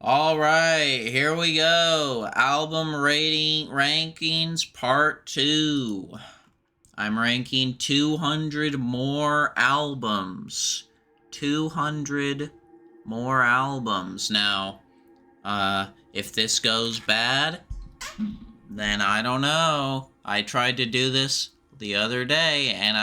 All right, here we go. Album rating rankings part 2. I'm ranking 200 more albums. 200 more albums. Now, if this goes bad, then I don't know. I tried to do this the other day and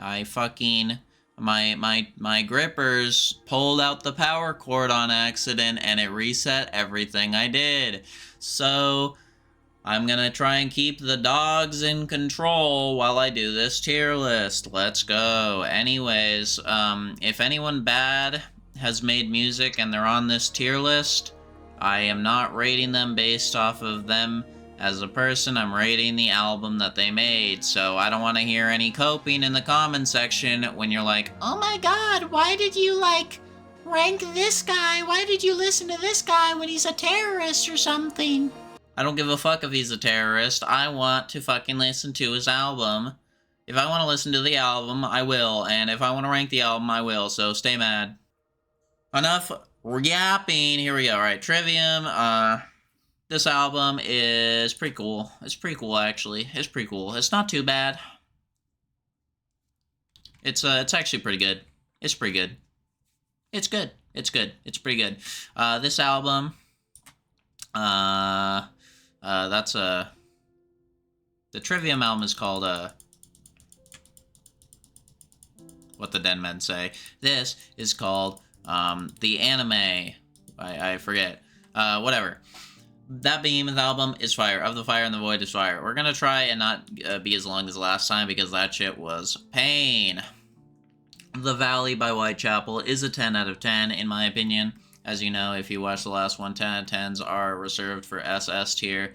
I fucking my grippers pulled out the power cord on accident and it reset everything I did. So I'm gonna try and keep the dogs in control while I do this tier list. Let's go. Anyways, if anyone bad has made music and they're on this tier list, I am not rating them based off of them as a person. I'm rating the album that they made, so I don't want to hear any coping in the comment section when you're like, oh my god, why did you, rank this guy? Why did you listen to this guy when he's a terrorist or something? I don't give a fuck if he's a terrorist. I want to fucking listen to his album. If I want to listen to the album, I will, and if I want to rank the album, I will, so stay mad. Enough yapping. Here we go. All right, Trivium. This album is pretty cool. It's pretty cool, actually. It's pretty cool. It's not too bad. It's actually pretty good. It's pretty good. It's good. It's good. It's pretty good. This album, that's the Trivium album is called, What the Den Men Say. This is called, the anime. I forget. Whatever. That Behemoth album is fire. Of the Fire and the Void is fire. We're gonna try and not be as long as the last time because that shit was pain. The Valley by Whitechapel is a 10 out of 10 in my opinion. As you know, if you watch the last one, 10 out of 10s are reserved for SS tier.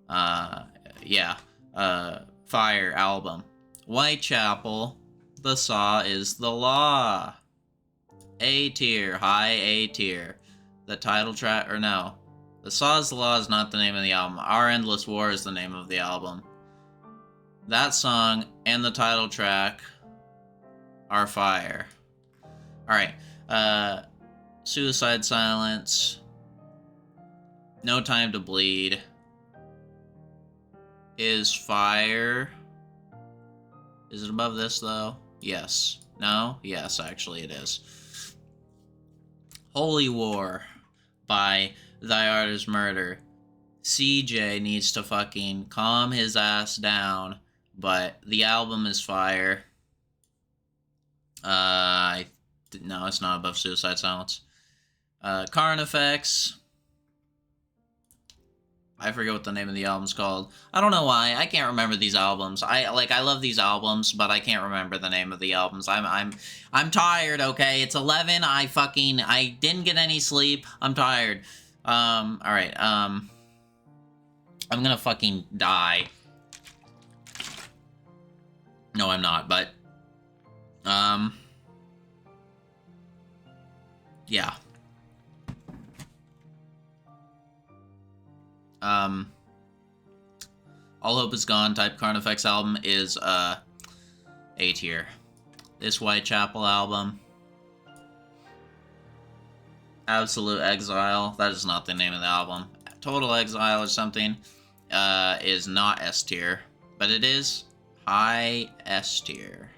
Fire album. Whitechapel, The Saw is the Law. A tier, high A tier. The title track, or no. The Saw is the Law is not the name of the album. Our Endless War is the name of the album. That song and the title track are fire. Alright, Suicide Silence. No Time to Bleed is fire. Is it above this, though? Yes. No? Yes, actually it is. Holy War by Thy Art Is Murder. CJ needs to fucking calm his ass down, but the album is fire. No, it's not above Suicide Silence. Carnifex. I forget what the name of the album's called. I don't know why. I can't remember these albums. I love these albums, but I can't remember the name of the albums. I'm tired, okay? It's 11. I didn't get any sleep. I'm tired. Alright, I'm gonna fucking die. No, I'm not, but, yeah. All Hope Is Gone type Carnifex album is, A tier. This Whitechapel album, Absolute Exile, that is not the name of the album. Total Exile or something, is not S tier, but it is high S tier.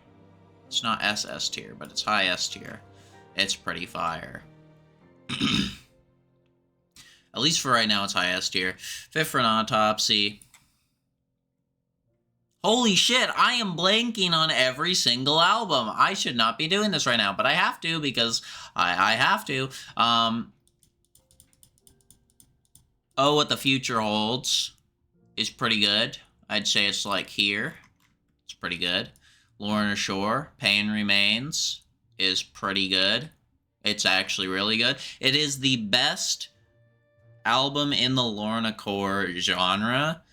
It's not SS tier, but it's high S tier. It's pretty fire. At least for right now, it's high S tier. Fit for an Autopsy. Holy shit, I am blanking on every single album. I should not be doing this right now, but I have to because I have to. Oh, What the Future Holds is pretty good. I'd say it's like here. It's pretty good. Lorna Shore, Pain Remains is pretty good. It's actually really good. It is the best album in the Lorna Core genre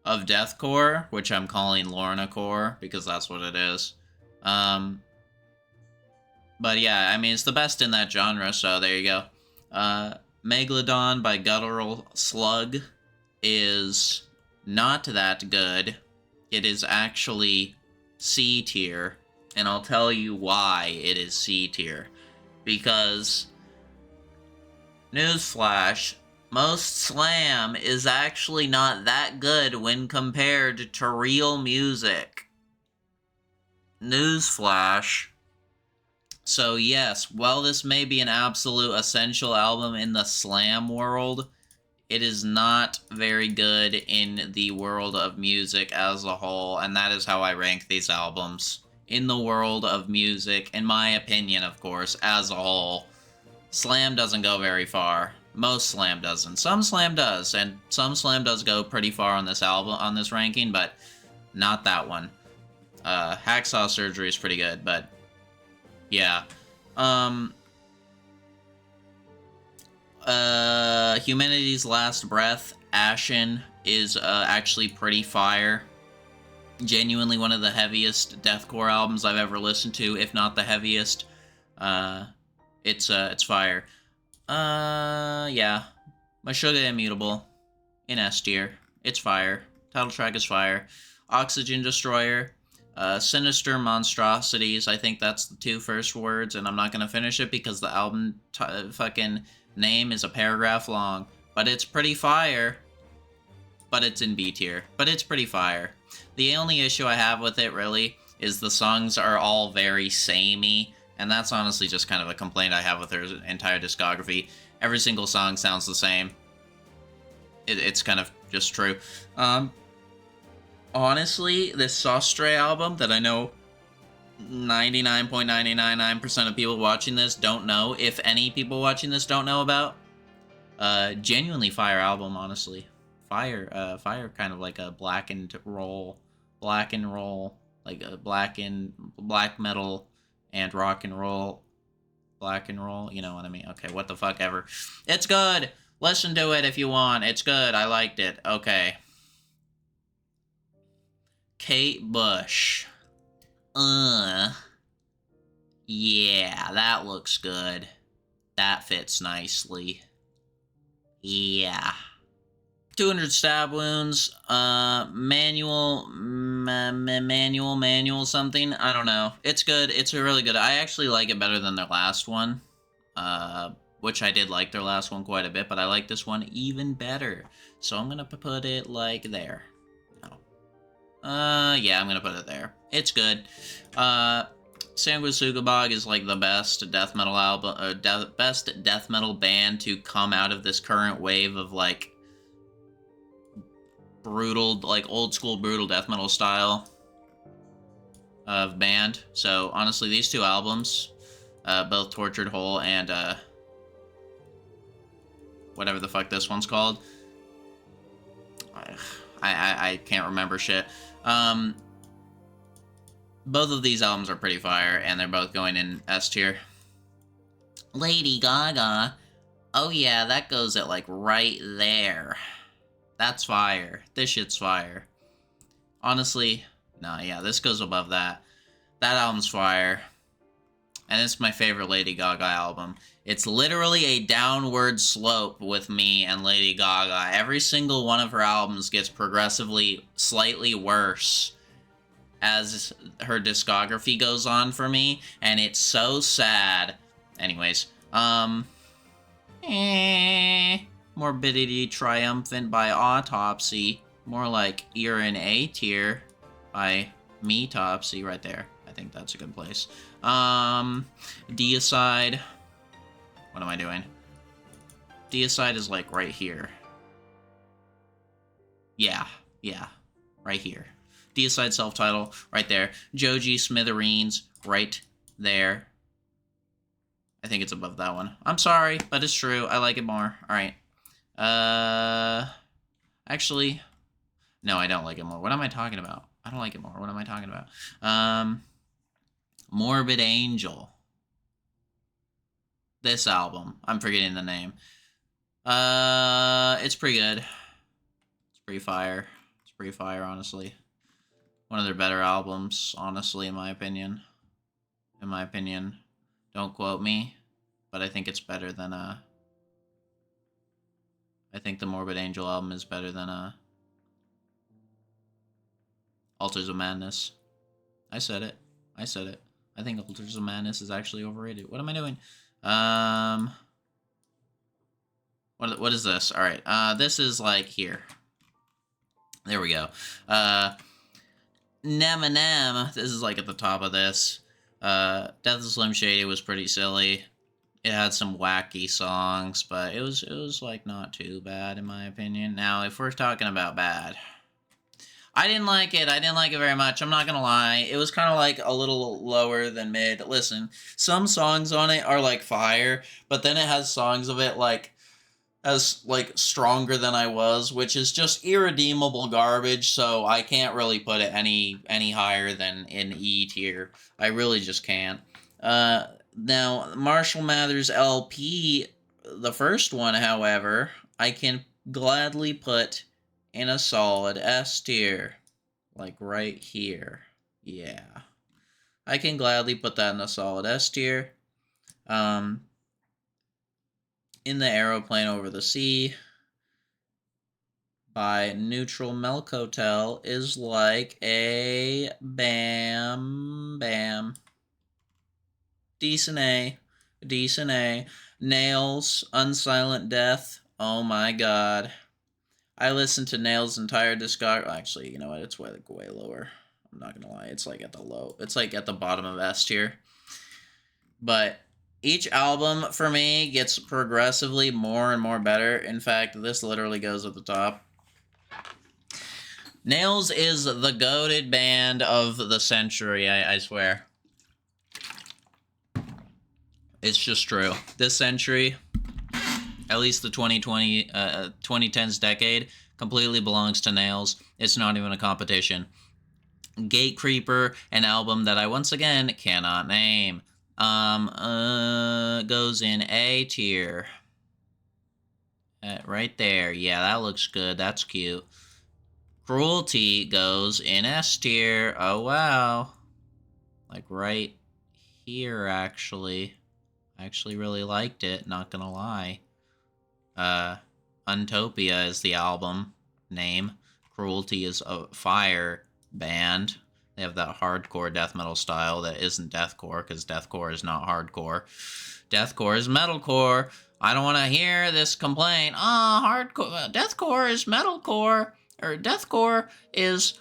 of deathcore, which I'm calling Lorna Core because that's what it is. But yeah, I mean, it's the best in that genre, so there you go. Megalodon by Guttural Slug is not that good. It is actually C tier, and I'll tell you why it is C tier. Because Newsflash. Most slam is actually not that good when compared to real music. Newsflash. So yes, while this may be an absolute essential album in the slam world, it is not very good in the world of music as a whole, and that is how I rank these albums. In the world of music, in my opinion, of course, as a whole, slam doesn't go very far. Most slam doesn't. Some slam does, and some slam does go pretty far on this album, on this ranking, but not that one. Hacksaw Surgery is pretty good, but yeah. Humanity's Last Breath, Ashen, is actually pretty fire. Genuinely one of the heaviest deathcore albums I've ever listened to, if not the heaviest. It's fire. Yeah. Meshuggah Immutable, in S tier. It's fire. Title track is fire. Oxygen Destroyer, Sinister Monstrosities, I think that's the two first words, and I'm not gonna finish it because the album fucking name is a paragraph long. But it's pretty fire. But it's in B tier. But it's pretty fire. The only issue I have with it, really, is the songs are all very samey, and that's honestly just kind of a complaint I have with her entire discography. Every single song sounds the same. It's kind of just true. Honestly, this Sostre album that I know 99.999% of people watching this don't know, if any people watching this don't know about, genuinely fire album, honestly. Fire kind of like a black and roll, like a black metal and rock and roll, black and roll, you know what I mean? Okay, what the fuck ever. It's good! Listen to it if you want, it's good, I liked it, okay. Kate Bush. Yeah, that looks good. That fits nicely. Yeah. 200 stab wounds, manual something, I don't know. It's good, it's really good. I actually like it better than their last one, which I did like their last one quite a bit, but I like this one even better. So I'm gonna put it like there. Yeah, I'm gonna put it there. It's good. Sanguisugabog is like the best death metal album, best death metal band to come out of this current wave of like brutal, like old school brutal death metal style of band. So honestly, these two albums, both Tortured Whole and whatever the fuck this one's called, I can't remember shit. Both of these albums are pretty fire, and they're both going in S tier. Lady Gaga. Oh yeah, that goes at like right there. That's fire. This shit's fire. Honestly, no, yeah, this goes above that. That album's fire. And it's my favorite Lady Gaga album. It's literally a downward slope with me and Lady Gaga. Every single one of her albums gets progressively slightly worse as her discography goes on for me, and it's so sad. Anyways, Morbidity Triumphant by Autopsy. More like you're in A tier by Metopsy right there. I think that's a good place. Deicide. What am I doing? Deicide is like right here. Yeah, right here. Deicide self-title, right there. Joji Smithereens, right there. I think it's above that one. I'm sorry, but it's true. I like it more. Alright. Actually, no, I don't like it more. What am I talking about? I don't like it more. What am I talking about? Morbid Angel. This album. I'm forgetting the name. It's pretty good. It's pretty fire. It's pretty fire, honestly. One of their better albums, honestly, in my opinion. In my opinion. Don't quote me, but I think it's better than, I think the Morbid Angel album is better than, Altars of Madness. I said it. I said it. I think Altars of Madness is actually overrated. What am I doing? What is this? All right. This is like here. There we go. Nem. This is like at the top of this. Death of Slim Shady was pretty silly. It had some wacky songs, but it was like not too bad in my opinion. Now, if we're talking about bad, I didn't like it. I didn't like it very much. I'm not gonna lie. It was kind of like a little lower than mid. Listen, some songs on it are like fire, but then it has songs of it like as like Stronger Than I Was, which is just irredeemable garbage. So I can't really put it any higher than in E tier. I really just can't. Now Marshall Mathers LP, the first one, however, I can gladly put in a solid S tier. Like right here. Yeah. I can gladly put that in a solid S tier. In the Aeroplane Over the Sea by Neutral Milk Hotel is like a bam. Decent A. Decent A. Nails, Unsilent Death. Oh my god. I listened to Nails' entire discography. Actually, you know what? It's way lower. I'm not gonna lie. It's like at the low. It's like at the bottom of S tier. But each album for me gets progressively more and more better. In fact, this literally goes at the top. Nails is the goated band of the century. I swear. It's just true. This century, at least the 2010s decade, completely belongs to Nails. It's not even a competition. Gatecreeper, an album that I once again cannot name, goes in A tier. Right there. Yeah, that looks good. That's cute. Cruelty goes in S tier. Oh, wow. Like right here, actually. I actually really liked it, not gonna lie. Untopia is the album name. Cruelty is a fire band. They have that hardcore death metal style that isn't deathcore, because deathcore is not hardcore. Deathcore is metalcore. I don't want to hear this complaint. Hardcore, deathcore is metalcore, or deathcore is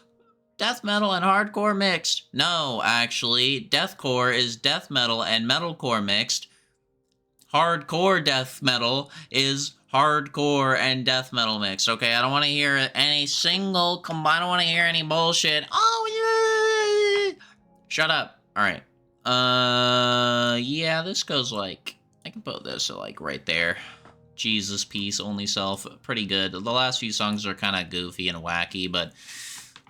death metal and hardcore mixed. No, actually, deathcore is death metal and metalcore mixed. Hardcore death metal is hardcore and death metal mixed. Okay, I don't want to hear any single I don't want to hear any bullshit. Oh yeah. Shut up. All right. Yeah, this goes like, I can put this like right there. Jesus Peace, Only Self, pretty good. The last few songs are kind of goofy and wacky, but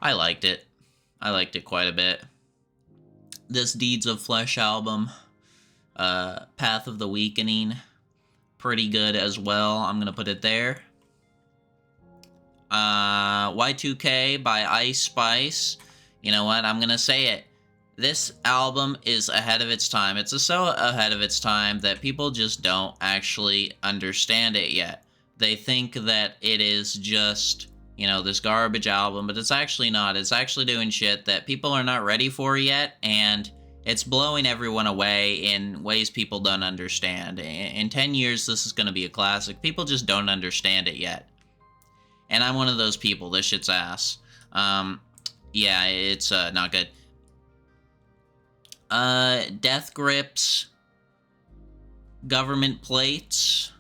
I liked it. I liked it quite a bit. This Deeds of Flesh album, Path of the Weakening, pretty good as well. I'm gonna put it there. Y2K by Ice Spice. You know what? I'm gonna say it. This album is ahead of its time. It's so ahead of its time that people just don't actually understand it yet. They think that it is just, you know, this garbage album, but it's actually not. It's actually doing shit that people are not ready for yet, and it's blowing everyone away in ways people don't understand. In 10 years, this is going to be a classic. People just don't understand it yet. And I'm one of those people. This shit's ass. Yeah, it's not good. Death Grips, Government Plates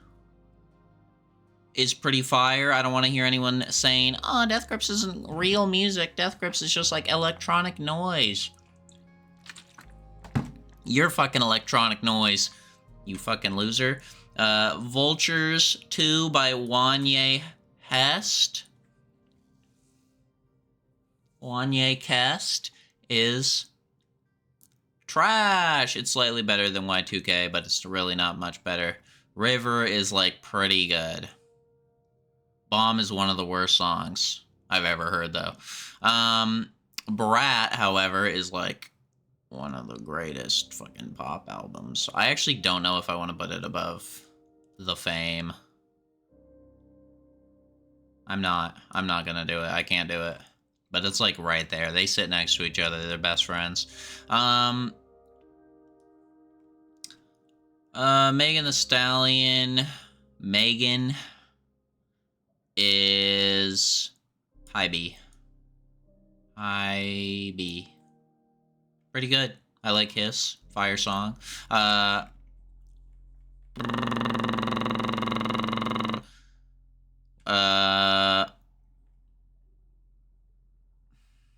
is pretty fire. I don't want to hear anyone saying, oh, Death Grips isn't real music. Death Grips is just like electronic noise. You're fucking electronic noise, you fucking loser. Vultures 2 by Wanye Hest. Wanye Kest is trash. It's slightly better than Y2K, but it's really not much better. River is like pretty good. Bomb is one of the worst songs I've ever heard, though. Brat, however, is like one of the greatest fucking pop albums. I actually don't know if I want to put it above The Fame. I'm not gonna do it. I can't do it. But it's like right there. They sit next to each other. They're best friends. Megan Thee Stallion. Megan. is High B. High B. Pretty good. I like Hiss. Fire song.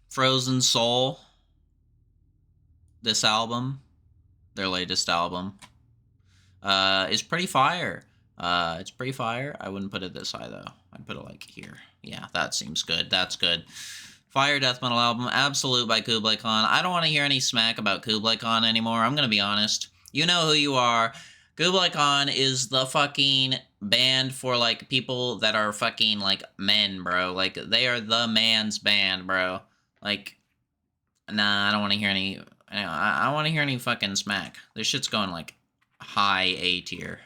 Frozen Soul. This album, their latest album, is pretty fire. It's pretty fire. I wouldn't put it this high, though. I'd put it, like, here. Yeah, that seems good. That's good. Fire death metal album, Absolute by Kublai Khan. I don't want to hear any smack about Kublai Khan anymore. I'm going to be honest. You know who you are. Kublai Khan is the fucking band for, like, people that are fucking, like, men, bro. Like, they are the man's band, bro. Like, nah, I don't want to hear any... I don't want to hear any fucking smack. This shit's going, like, high A tier.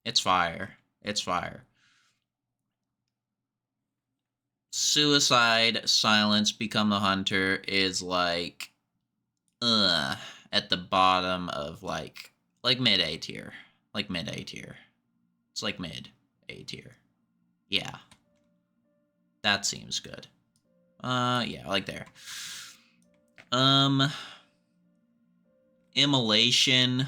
It's fire. It's fire. Suicide, Silence, Become the Hunter is, like, at the bottom of, like mid A tier. Like, mid A tier. It's, like, mid A tier. Yeah. That seems good. Yeah, like there. Immolation.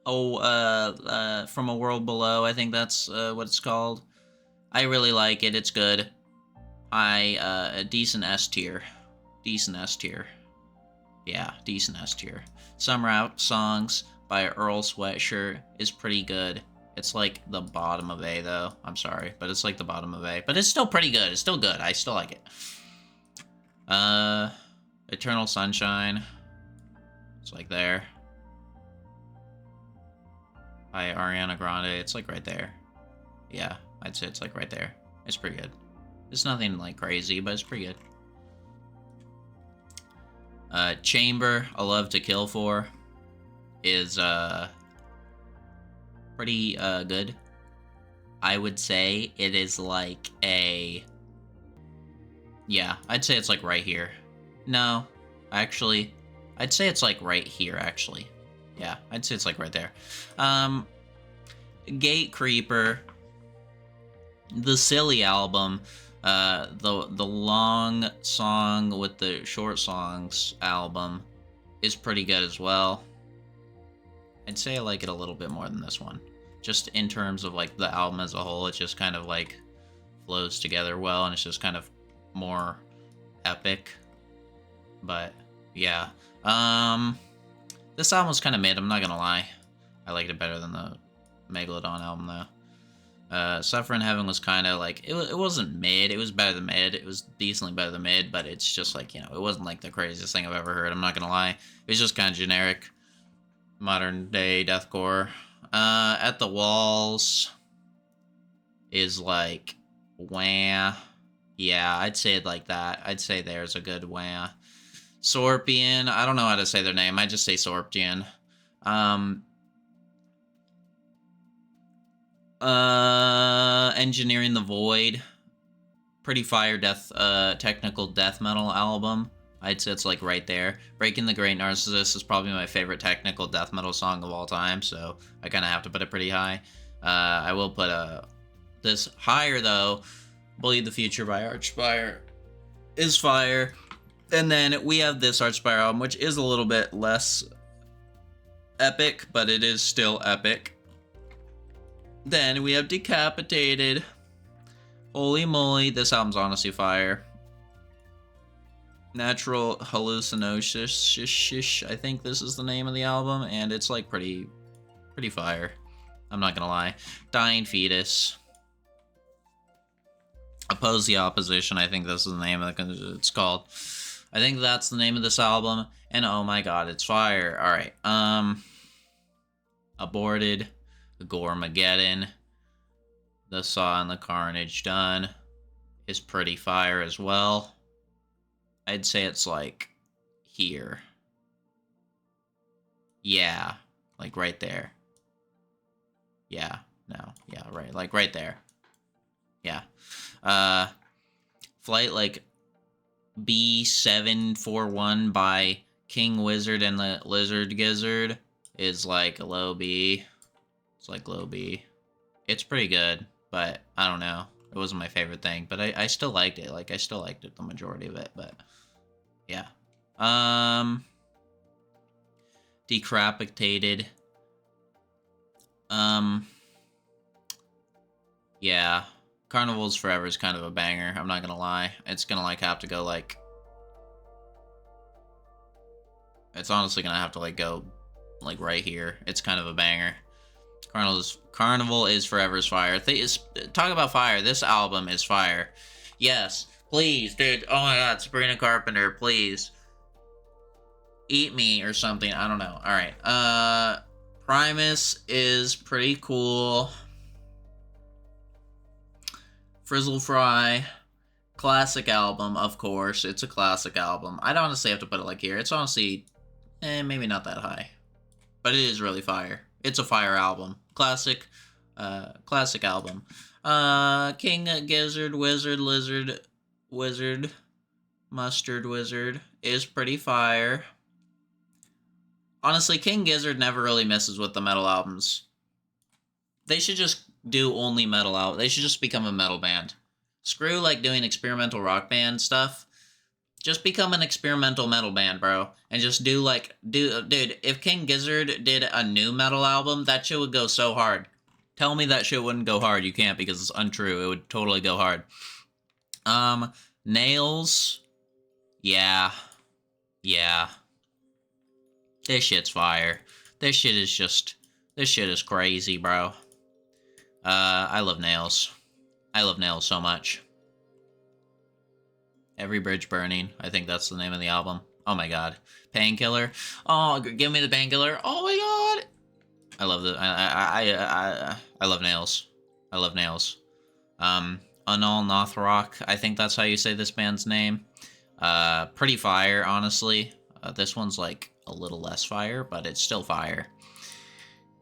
From a World Below, I think that's what it's called. I really like it. It's good. A decent S tier. Decent S tier. Yeah, decent S tier. Some Rap Songs by Earl Sweatshirt is pretty good. It's like the bottom of A, though. I'm sorry, but it's like the bottom of A. But it's still pretty good. It's still good. I still like it. Eternal Sunshine. It's like there. By Ariana Grande. It's like right there. Yeah, I'd say it's like right there. It's pretty good. It's nothing like crazy, but it's pretty good. Chamber, A Love to Kill For is pretty good. I would say it is like a... Yeah, I'd say it's like right here. No, actually, I'd say it's like right here, actually. Yeah, I'd say it's like right there. Gate Creeper, the Silly album, the long song with the short songs album is pretty good as well. I'd say I like it a little bit more than this one. Just in terms of like the album as a whole, it just kind of like flows together well, and it's just kind of more epic. But yeah, this album was kind of mid, I'm not gonna lie. I liked it better than the Megalodon album, though. Suffer in Heaven was kind of like, it wasn't mid, it was better than mid, it was decently better than mid, but it's just like, you know, it wasn't like the craziest thing I've ever heard, I'm not gonna lie. It was just kind of generic, modern day deathcore. At the Walls is like, wah. Yeah, I'd say it like that. I'd say there's a good wah. Sorpian, I don't know how to say their name, I just say Sorpian. Engineering the Void, pretty fire technical death metal album. I'd say it's like right there. Breaking the Great Narcissist is probably my favorite technical death metal song of all time, so I kind of have to put it pretty high. I will put this higher, though. Bleed the Future by Archspire is fire. And then we have this Archspire album, which is a little bit less epic, but it is still epic. Then we have Decapitated. Holy moly, this album's honestly fire. Natural Hallucinosis, I think this is the name of the album, and it's like pretty fire. I'm not gonna lie. Dying Fetus. Oppose the Opposition, I think this is the name of it's called. I think that's the name of this album, and oh my god, it's fire. Alright, Aborted, Goremageddon, The Saw and the Carnage Done is pretty fire as well. I'd say it's like here. Yeah, like right there. Yeah, no, yeah, right, like right there. Yeah. Flight like B741 by King Wizard and the Lizard Gizzard is like a low B. It's like low B. It's pretty good, but I don't know. It wasn't my favorite thing, but I still liked it. Like, I still liked it, the majority of it, but yeah. Decapitated. Yeah. Carnival's Forever is kind of a banger, I'm not gonna lie. It's gonna, like, have to go, like... It's honestly gonna have to, like, go, like, right here. It's kind of a banger. Carnival is Forever's fire. Talk about fire. This album is fire. Yes. Please, dude. Oh my god, Sabrina Carpenter, please. Eat me or something. I don't know. Alright. Primus is pretty cool. Frizzle Fry. Classic album, of course. It's a classic album. I'd honestly have to put it like here. It's honestly, maybe not that high. But it is really fire. It's a fire album. Classic album. King Gizzard, Wizard, Lizard, Wizard, Mustard Wizard is pretty fire. Honestly, King Gizzard never really misses with the metal albums. They should just do only metal albums. They should just become a metal band. Screw, like, doing experimental rock band stuff. Just become an experimental metal band, bro. And just do, like, dude, if King Gizzard did a new metal album, that shit would go so hard. Tell me that shit wouldn't go hard. You can't, because it's untrue. It would totally go hard. Nails. Yeah. Yeah. This shit's fire. This shit is crazy, bro. I love Nails. I love Nails so much. Every Bridge Burning. I think that's the name of the album. Oh my god. Painkiller. Oh, give me the Painkiller. Oh my god. I love the I love Nails. I love Nails. Unal Nothrock. I think that's how you say this band's name. Pretty fire, honestly. This one's like a little less fire, but it's still fire.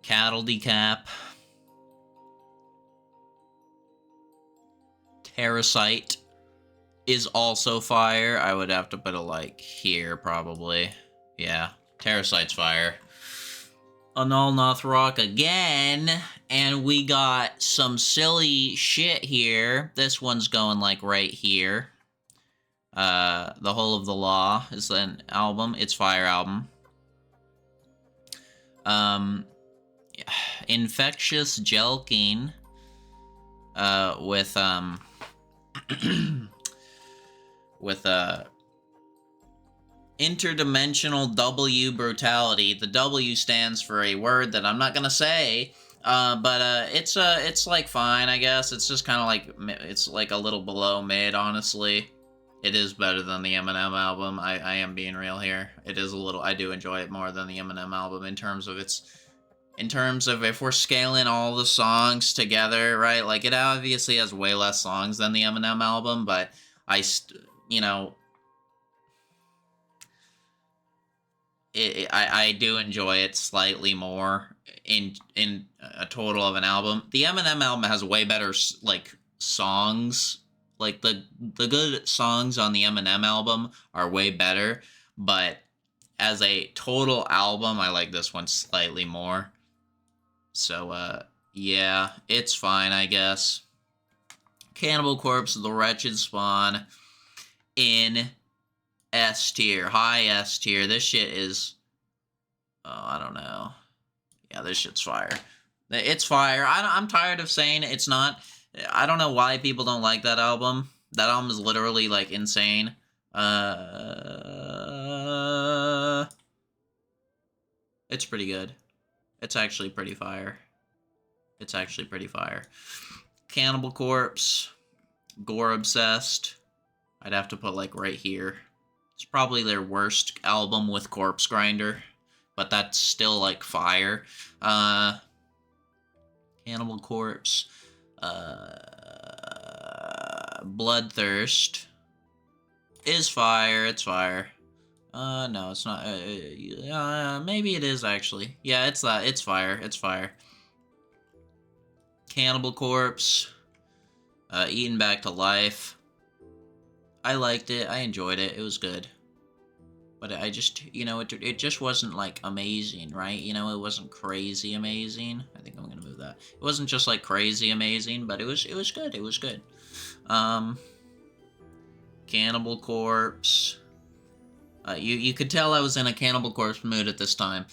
Cattle Decap. Parasite is also fire. I would have to put it like here, probably. Yeah, Parasite's fire. Anal Nothrock again, and we got some silly shit here. This one's going like right here. The Whole of the Law is an album. It's fire album. Infectious Jelking, with interdimensional W brutality. The W stands for a word that I'm not gonna say, but it's like fine, I guess. It's just kind of like, it's like a little below mid, honestly. It is better than the Eminem album. I am being real here. It is a little, I do enjoy it more than the Eminem album in terms of if we're scaling all the songs together, right? Like, it obviously has way less songs than the Eminem album, but you know, I do enjoy it slightly more in a total of an album. The Eminem album has way better, like, songs. Like, the good songs on the Eminem album are way better, but as a total album, I like this one slightly more. So, yeah, it's fine, I guess. Cannibal Corpse, The Wretched Spawn, in S tier, high S tier. This shit is, oh, I don't know. Yeah, this shit's fire. It's fire. I'm tired of saying it's not. I don't know why people don't like that album. That album is literally, like, insane. It's pretty good. It's actually pretty fire. It's actually pretty fire. Cannibal Corpse. Gore Obsessed. I'd have to put, like, right here. It's probably their worst album with Corpse Grinder. But that's still, like, fire. Cannibal Corpse. Bloodthirst is fire. It's fire. No, it's not. Maybe it is, actually. Yeah, it's that. It's fire. It's fire. Cannibal Corpse. Eaten Back to Life. I liked it. I enjoyed it. It was good. But I just, it just wasn't, like, amazing, right? It wasn't crazy amazing. I think I'm gonna move believe that. It wasn't just like crazy amazing, but it was good. It was good. Cannibal Corpse. You could tell I was in a Cannibal Corpse mood at this time.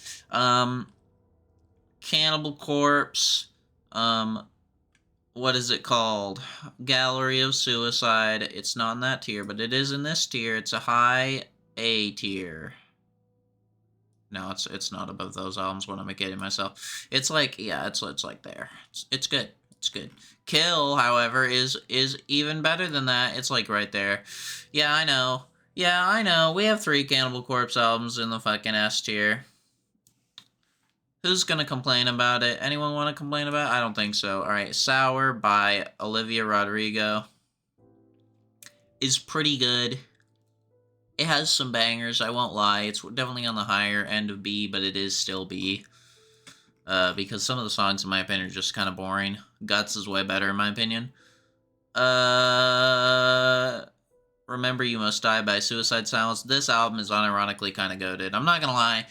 Cannibal Corpse. What is it called? Gallery of Suicide. It's not in that tier, but it is in this tier. It's a high A tier. No, it's not above those albums. What am I kidding myself? It's like, yeah, it's like there. It's good. It's good. Kill, however, is even better than that. It's like right there. Yeah, I know. Yeah, I know. We have 3 Cannibal Corpse albums in the fucking S tier. Who's gonna complain about it? Anyone want to complain about it? I don't think so. Alright, Sour by Olivia Rodrigo is pretty good. It has some bangers, I won't lie. It's definitely on the higher end of B, but it is still B. Because some of the songs, in my opinion, are just kind of boring. Guts is way better, in my opinion. Remember You Must Die by Suicide Silence. This album is unironically kind of goated. I'm not gonna lie.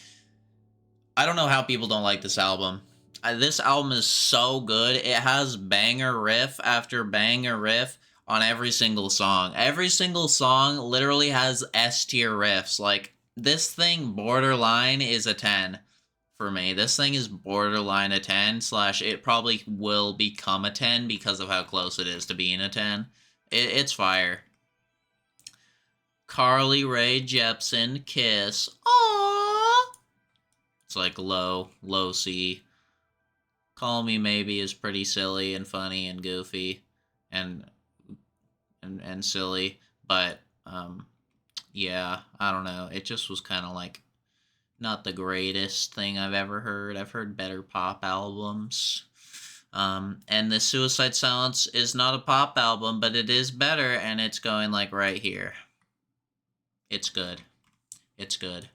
I don't know how people don't like this album. This album is so good. It has banger riff after banger riff on every single song. Every single song literally has S-tier riffs. Like, this thing borderline is a 10 for me. This thing is borderline a 10 / it probably will become a 10 because of how close it is to being a 10. It's fire. Carly Rae Jepsen, Kiss. Aww. It's like low C. Call Me Maybe is pretty silly and funny and goofy and silly, but yeah, I don't know. It just was kind of like not the greatest thing I've ever heard. I've heard better pop albums. And the Suicide Silence is not a pop album, but it is better, and it's going like right here. It's good. It's good.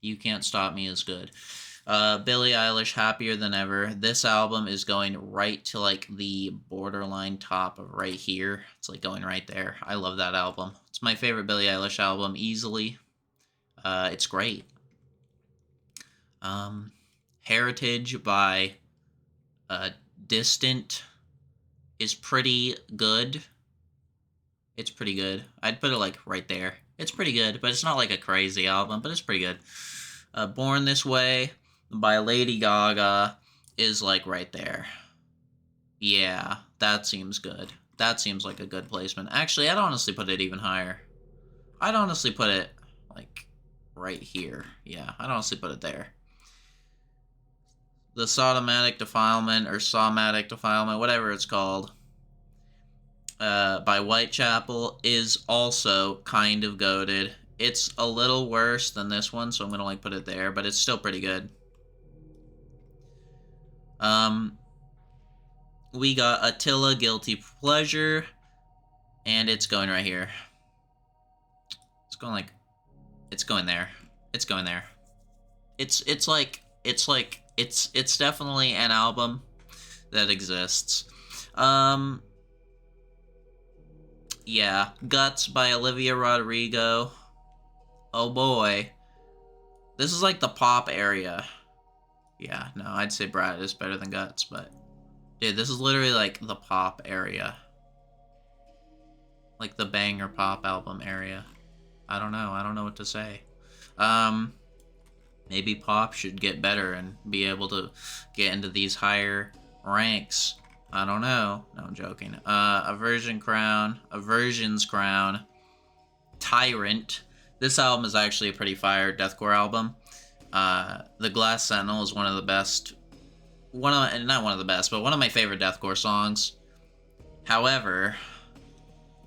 You Can't Stop Me is good. Billie Eilish, Happier Than Ever. This album is going right to like the borderline top of right here. It's like going right there. I love that album. It's my favorite Billie Eilish album, easily. It's great. Heritage by Distant is pretty good. It's pretty good. I'd put it like right there. It's pretty good, but it's not like a crazy album, but it's pretty good. Born This Way by Lady Gaga is like right there. Yeah, that seems good. That seems like a good placement. Actually, I'd honestly put it even higher. I'd honestly put it like right here. Yeah, I'd honestly put it there. The Somatic Defilement, or Somatic Defilement, whatever it's called, by Whitechapel is also kind of goated. It's a little worse than this one, so I'm gonna like put it there, but it's still pretty good. We got Attila, Guilty Pleasure, and it's going right here. It's going like, it's going there. It's going there. It's definitely an album that exists. Yeah, Guts by Olivia Rodrigo. Oh boy. This is like the pop area. Yeah, no, I'd say Brad is better than Guts, but dude, this is literally like the pop area. Like the banger pop album area. I don't know what to say. Maybe pop should get better and be able to get into these higher ranks. I don't know. No, I'm joking. Aversion's Crown. Tyrant. This album is actually a pretty fire deathcore album. The Glass Sentinel is one of the best. Not one of the best, but one of my favorite deathcore songs. However,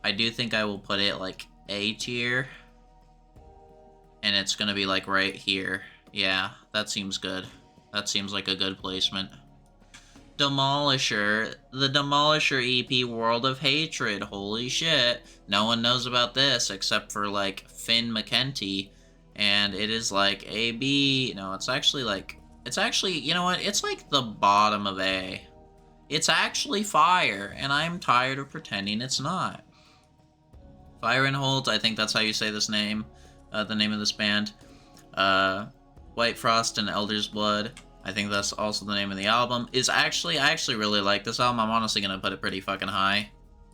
I do think I will put it like A tier. And it's gonna be like right here. Yeah, that seems good. That seems like a good placement. Demolisher. The Demolisher EP, World of Hatred. Holy shit. No one knows about this except for like Finn McKenty. And it is like A, B. No, it's actually like, you know what? It's like the bottom of A. It's actually fire, and I'm tired of pretending it's not. Fire and Holt, I think that's how you say this name. The name of this band. White Frost and Elder's Blood. I think that's also the name of the album. I actually really like this album. I'm honestly gonna put it pretty fucking high.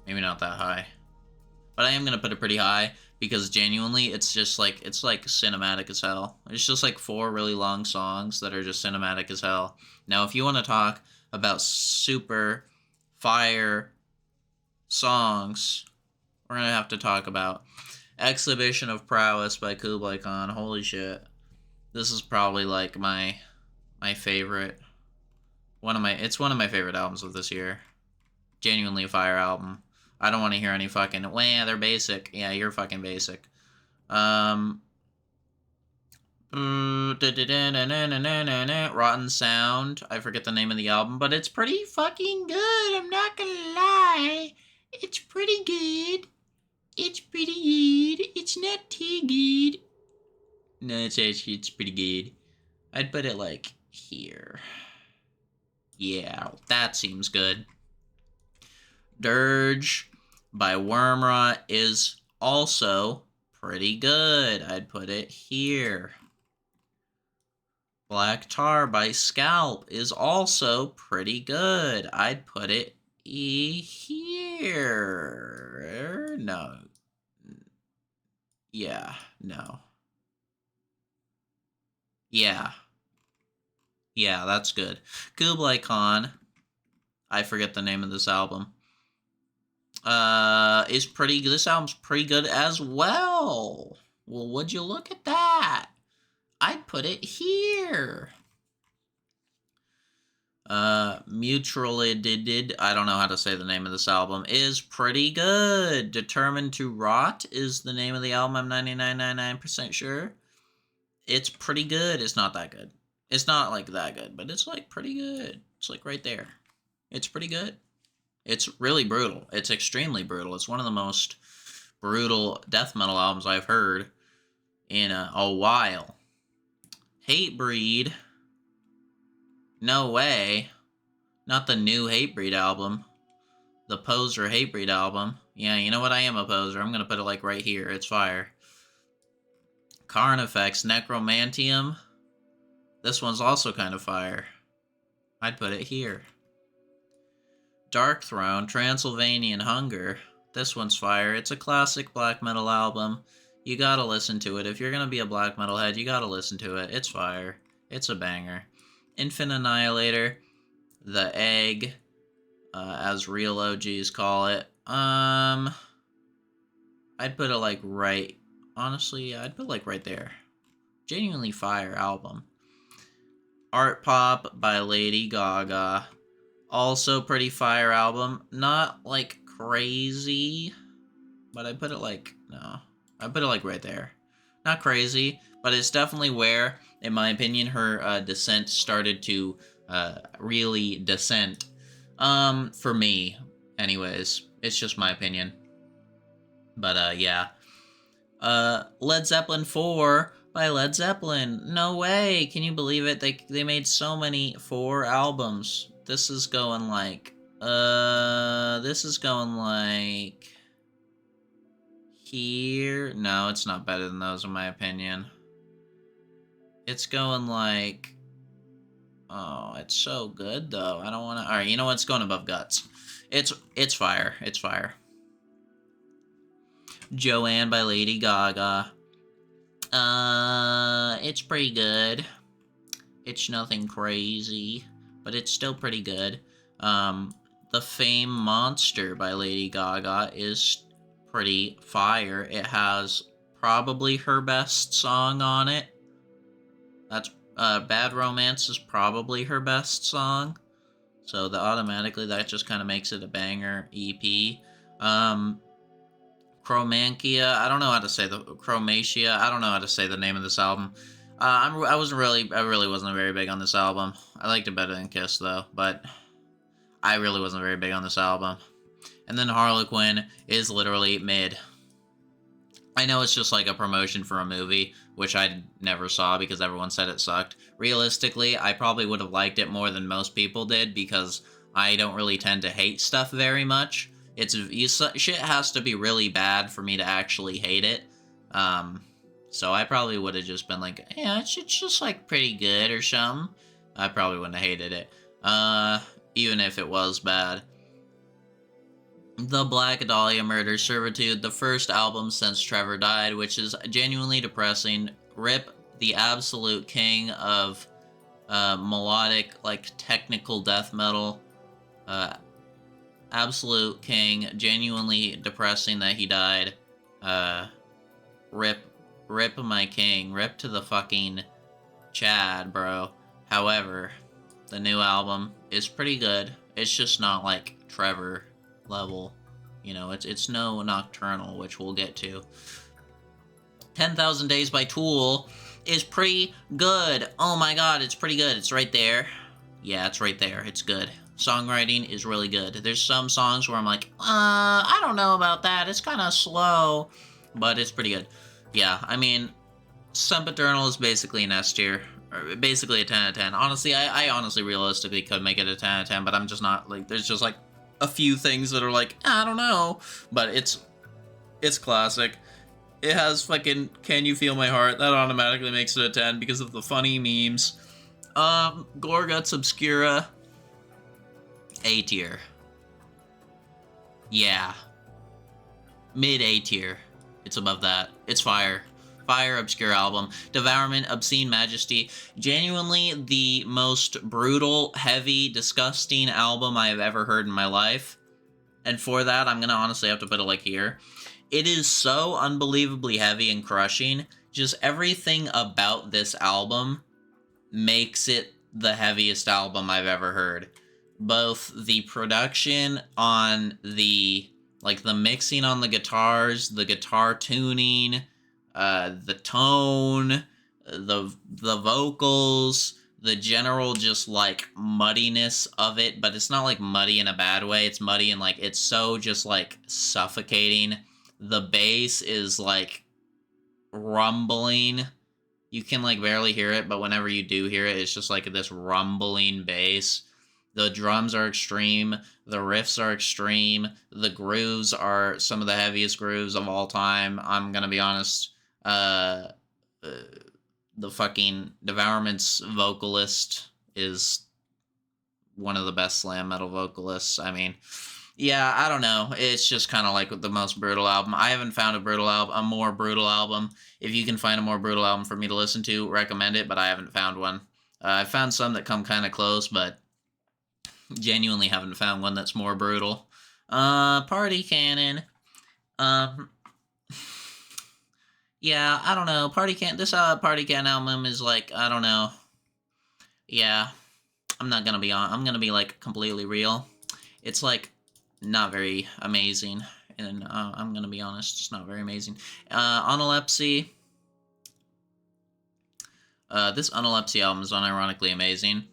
Maybe not that high. But I am gonna put it pretty high because genuinely it's like cinematic as hell. It's just like 4 really long songs that are just cinematic as hell. Now if you want to talk about super fire songs, we're gonna have to talk about Exhibition of Prowess by Kublai Khan. Holy shit. This is probably like my favorite. It's one of my favorite albums of this year. Genuinely a fire album. I don't want to hear any fucking, well, yeah, they're basic. Yeah, you're fucking basic. Rotten Sound. I forget the name of the album, but it's pretty fucking good. I'm not gonna lie. It's pretty good. It's pretty good. It's not too good. No, it's pretty good. I'd put it like here. Yeah, that seems good. Dirge by Wormrot is also pretty good. I'd put it here. Black Tar by Scalp is also pretty good. I'd put it here. No. Yeah, no. Yeah. Yeah, that's good. Kublai Khan, I forget the name of this album, is pretty good. This album's pretty good as well. Well, would you look at that? I'd put it here. Mutilated, I don't know how to say the name of this album, is pretty good. Determined to Rot is the name of the album, I'm 99.99% sure. It's pretty good. It's not that good. It's not like that good, but it's like pretty good. It's like right there. It's pretty good. It's really brutal. It's extremely brutal. It's one of the most brutal death metal albums I've heard in a while. Hatebreed. No way. Not the new Hatebreed album. The Poser Hatebreed album. Yeah, you know what? I am a poser. I'm going to put it like right here. It's fire. Carnifex Necromantium. This one's also kind of fire. I'd put it here. Dark Throne Transylvanian Hunger. This one's fire. It's a classic black metal album. You gotta listen to it. If you're gonna be a black metal head, you gotta listen to it. It's fire. It's a banger. Infant Annihilator. The Egg. As real OGs call it. I'd put it like right... Honestly, yeah, I'd put it like right there. Genuinely fire album. Art Pop by Lady Gaga. Also pretty fire album. Not like crazy, but I put it like, no. I put it like right there. Not crazy, but it's definitely where, in my opinion, her descent started to really descent. For me, anyways. It's just my opinion. But yeah. Led Zeppelin 4 by Led Zeppelin. No way. Can you believe it? They made so many 4 albums. This is going like here. No, it's not better than those in my opinion. It's going like, oh, it's so good though. I don't want to. All right, you know what? It's going above Guts. It's fire. It's fire. Joanne by Lady Gaga. It's pretty good. It's nothing crazy, but it's still pretty good. The Fame Monster by Lady Gaga is pretty fire. It has probably her best song on it. That's Bad Romance is probably her best song. So automatically that just kind of makes it a banger EP. Chromantia, I don't know how to say Chromatia. I don't know how to say the name of this album. I really wasn't very big on this album. I liked it better than Kiss though, but I really wasn't very big on this album. And then Harlequin is literally mid. I know it's just like a promotion for a movie, which I never saw because everyone said it sucked. Realistically, I probably would have liked it more than most people did because I don't really tend to hate stuff very much. Shit has to be really bad for me to actually hate it. So I probably would have just been like, yeah, it's just like pretty good or something. I probably wouldn't have hated it. Even if it was bad. The Black Dahlia Murder Servitude, the first album since Trevor died, which is genuinely depressing. Rip, the absolute king of melodic, like, technical death metal. Absolute king. Genuinely depressing that he died. Rip my king. Rip to the fucking Chad, bro. However, the new album is pretty good. It's just not like Trevor level. You know, it's no Nocturnal, which we'll get to. 10,000 Days by Tool is pretty good. Oh my god, it's pretty good. It's right there. Yeah, it's right there. It's good. Songwriting is really good. There's some songs where I'm like, I don't know about that. It's kind of slow, but it's pretty good. Yeah, I mean, Sempiternal is basically an S tier. Or basically a 10 out of 10. Honestly, I honestly realistically could make it a 10 out of 10, but I'm just not, like, there's just, like, a few things that are like, I don't know. But it's classic. It has fucking Can You Feel My Heart. That automatically makes it a 10 because of the funny memes. Gorguts Obscura, A tier. Yeah. Mid A tier. It's above that. It's fire. Fire Obscure album. Devourment, Obscene Majesty. Genuinely the most brutal, heavy, disgusting album I have ever heard in my life. And for that, I'm gonna honestly have to put it like here. It is so unbelievably heavy and crushing. Just everything about this album makes it the heaviest album I've ever heard. Both the production on the, like, the mixing on the guitars, the guitar tuning, the tone, the vocals, the general just, like, muddiness of it, but it's not, like, muddy in a bad way. It's muddy and, like, it's so just, like, suffocating. The bass is, like, rumbling. You can, like, barely hear it, but whenever you do hear it, it's just, like, this rumbling bass. The drums are extreme. The riffs are extreme. The grooves are some of the heaviest grooves of all time. I'm gonna be honest. The fucking Devourment's vocalist is one of the best slam metal vocalists. I mean, yeah, I don't know. It's just kind of like the most brutal album. I haven't found a more brutal album. If you can find a more brutal album for me to listen to, recommend it, but I haven't found one. I've found some that come kind of close, but genuinely haven't found one that's more brutal. Party Cannon. Yeah, I don't know. This Party Cannon album is like, I don't know. Yeah, I'm gonna be like completely real. It's like not very amazing, and I'm gonna be honest, it's not very amazing. Unelepsy. This Unelepsy album is unironically amazing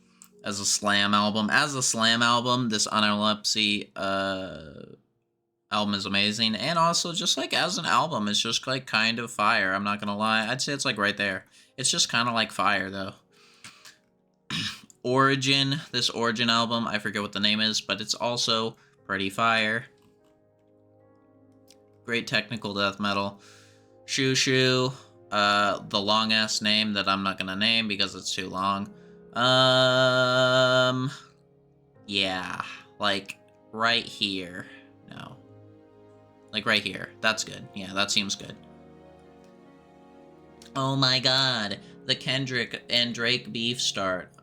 as a slam album. As a slam album, this Unelepsy album is amazing, and also just like as an album, it's just like kind of fire. I'm not gonna lie, I'd say it's like right there. It's just kind of like fire though. Origin, this Origin album, I forget what the name is, but it's also pretty fire. Great technical death metal. Shoo Shoo, the long ass name that I'm not gonna name because it's too long. Yeah, like right here. No. Like right here. That's good. Yeah, that seems good. Oh my god. The Kendrick and Drake beef start.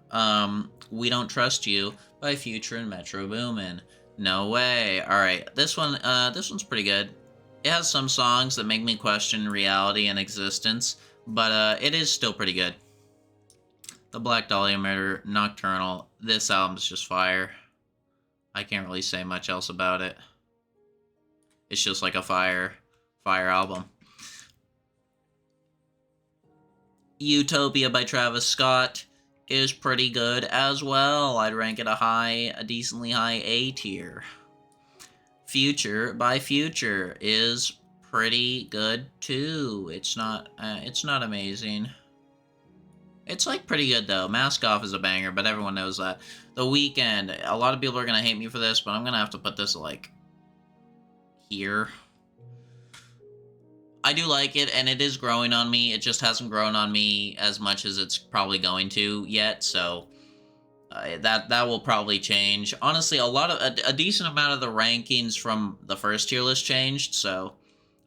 We Don't Trust You by Future and Metro Boomin. No way. Alright, this one's pretty good. It has some songs that make me question reality and existence, but it is still pretty good. The Black Dahlia Murder, Nocturnal. This album's just fire. I can't really say much else about it. It's just like a fire album. Utopia by Travis Scott is pretty good as well. I'd rank it a decently high A tier. Future by Future is pretty good too. It's not amazing. It's like pretty good though. Mask Off is a banger, but everyone knows that. The Weeknd, a lot of people are gonna hate me for this, but I'm gonna have to put this like here. I do like it, and it is growing on me. It just hasn't grown on me as much as it's probably going to yet, so that will probably change. Honestly, a decent amount of the rankings from the first tier list changed, so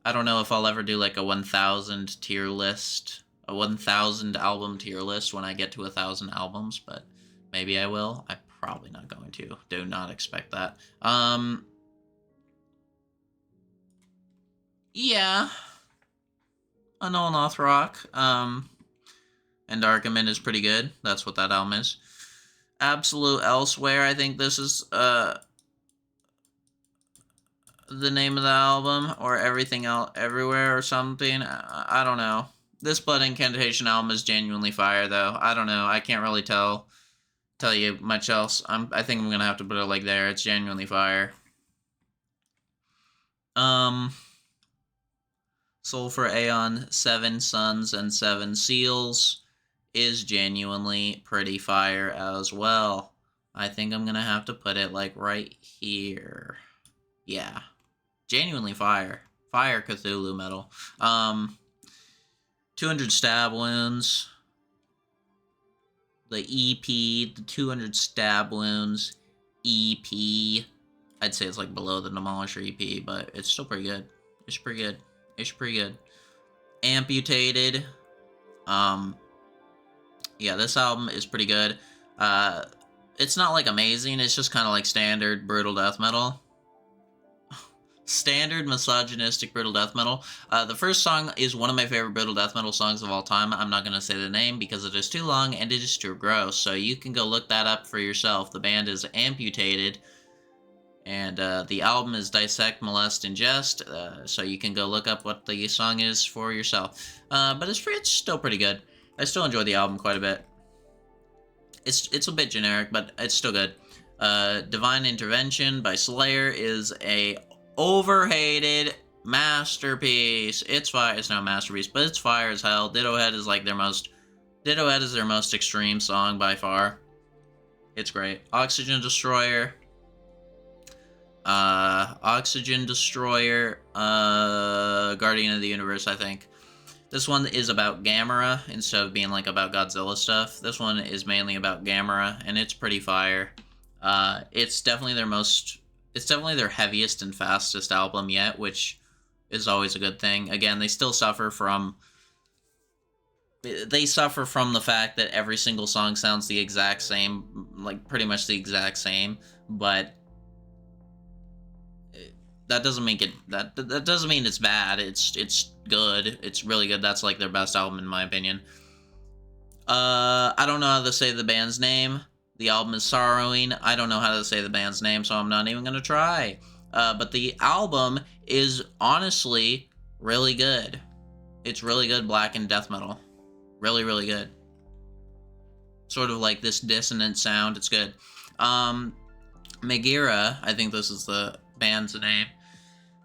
I don't know if I'll ever do like a 1,000 tier list, a 1,000 album tier list when I get to 1,000 albums, but maybe I will. I'm probably not going to. Do not expect that. Yeah. Unknown North Rock. And Argument is pretty good. That's what that album is. Absolute Elsewhere, I think this is the name of the album, or Everything Else Everywhere or something. I don't know. This Blood Incantation album is genuinely fire, though. I don't know. I can't really tell you much else. I think I'm gonna have to put it like there. It's genuinely fire. Soul for Aeon, 7 Suns and 7 Seals is genuinely pretty fire as well. I think I'm gonna have to put it like right here. Yeah. Genuinely fire. Fire Cthulhu metal. 200 Stab Wounds. The EP, the 200 Stab Wounds EP. I'd say it's like below the Demolisher EP, but it's still pretty good. It's pretty good. It's pretty good. Amputated. Yeah, this album is pretty good. It's not like amazing, it's just kind of like standard brutal death metal. Standard misogynistic brutal death metal. The first song is one of my favorite brutal death metal songs of all time. I'm not going to say the name because it is too long and it is too gross, so you can go look that up for yourself. The band is Amputated, and the album is Dissect, Molest, Ingest, so you can go look up what the song is for yourself. But it's still pretty good. I still enjoy the album quite a bit. It's a bit generic, but it's still good. Divine Intervention by Slayer is a overhated masterpiece. It's fire. It's not a masterpiece, but it's fire as hell. Dittohead is like Dittohead is their most extreme song by far. It's great. Oxygen Destroyer. Oxygen Destroyer. Guardian of the Universe, I think. This one is about Gamera instead of being like about Godzilla stuff. This one is mainly about Gamera, and it's pretty fire. It's definitely their heaviest and fastest album yet, which is always a good thing. Again, they still suffer from the fact that every single song sounds the exact same, like pretty much the exact same, but that doesn't make it that doesn't mean it's bad. It's good. It's really good. That's like their best album in my opinion. I don't know how to say the band's name. The album is Sorrowing. I don't know how to say the band's name, so I'm not even gonna try. But the album is honestly really good. It's really good blackened death metal. Really, really good. Sort of like this dissonant sound. It's good. Megira, I think this is the band's name.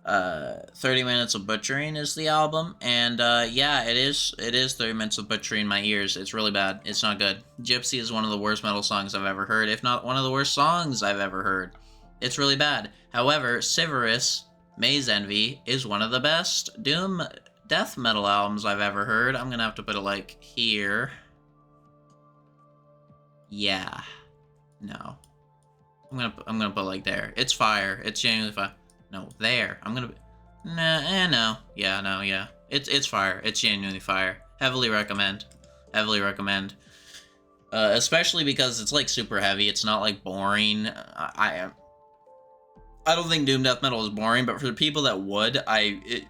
30 Minutes of Butchering is the album, and yeah, it is 30 minutes of butchering my ears. It's really bad. It's not good. Gypsy is one of the worst metal songs I've ever heard, if not one of the worst songs I've ever heard. It's really bad. However, Sivirus, Maze Envy, is one of the best doom death metal albums I've ever heard. I'm gonna have to put it like here. Yeah. No. I'm gonna put it like there. It's fire. It's genuinely fire. No, there. I'm gonna... no. Yeah, no, yeah. It's fire. It's genuinely fire. Heavily recommend. Heavily recommend. Especially because it's, like, super heavy. It's not, like, boring. I don't think doom death metal is boring, but for the people that would, I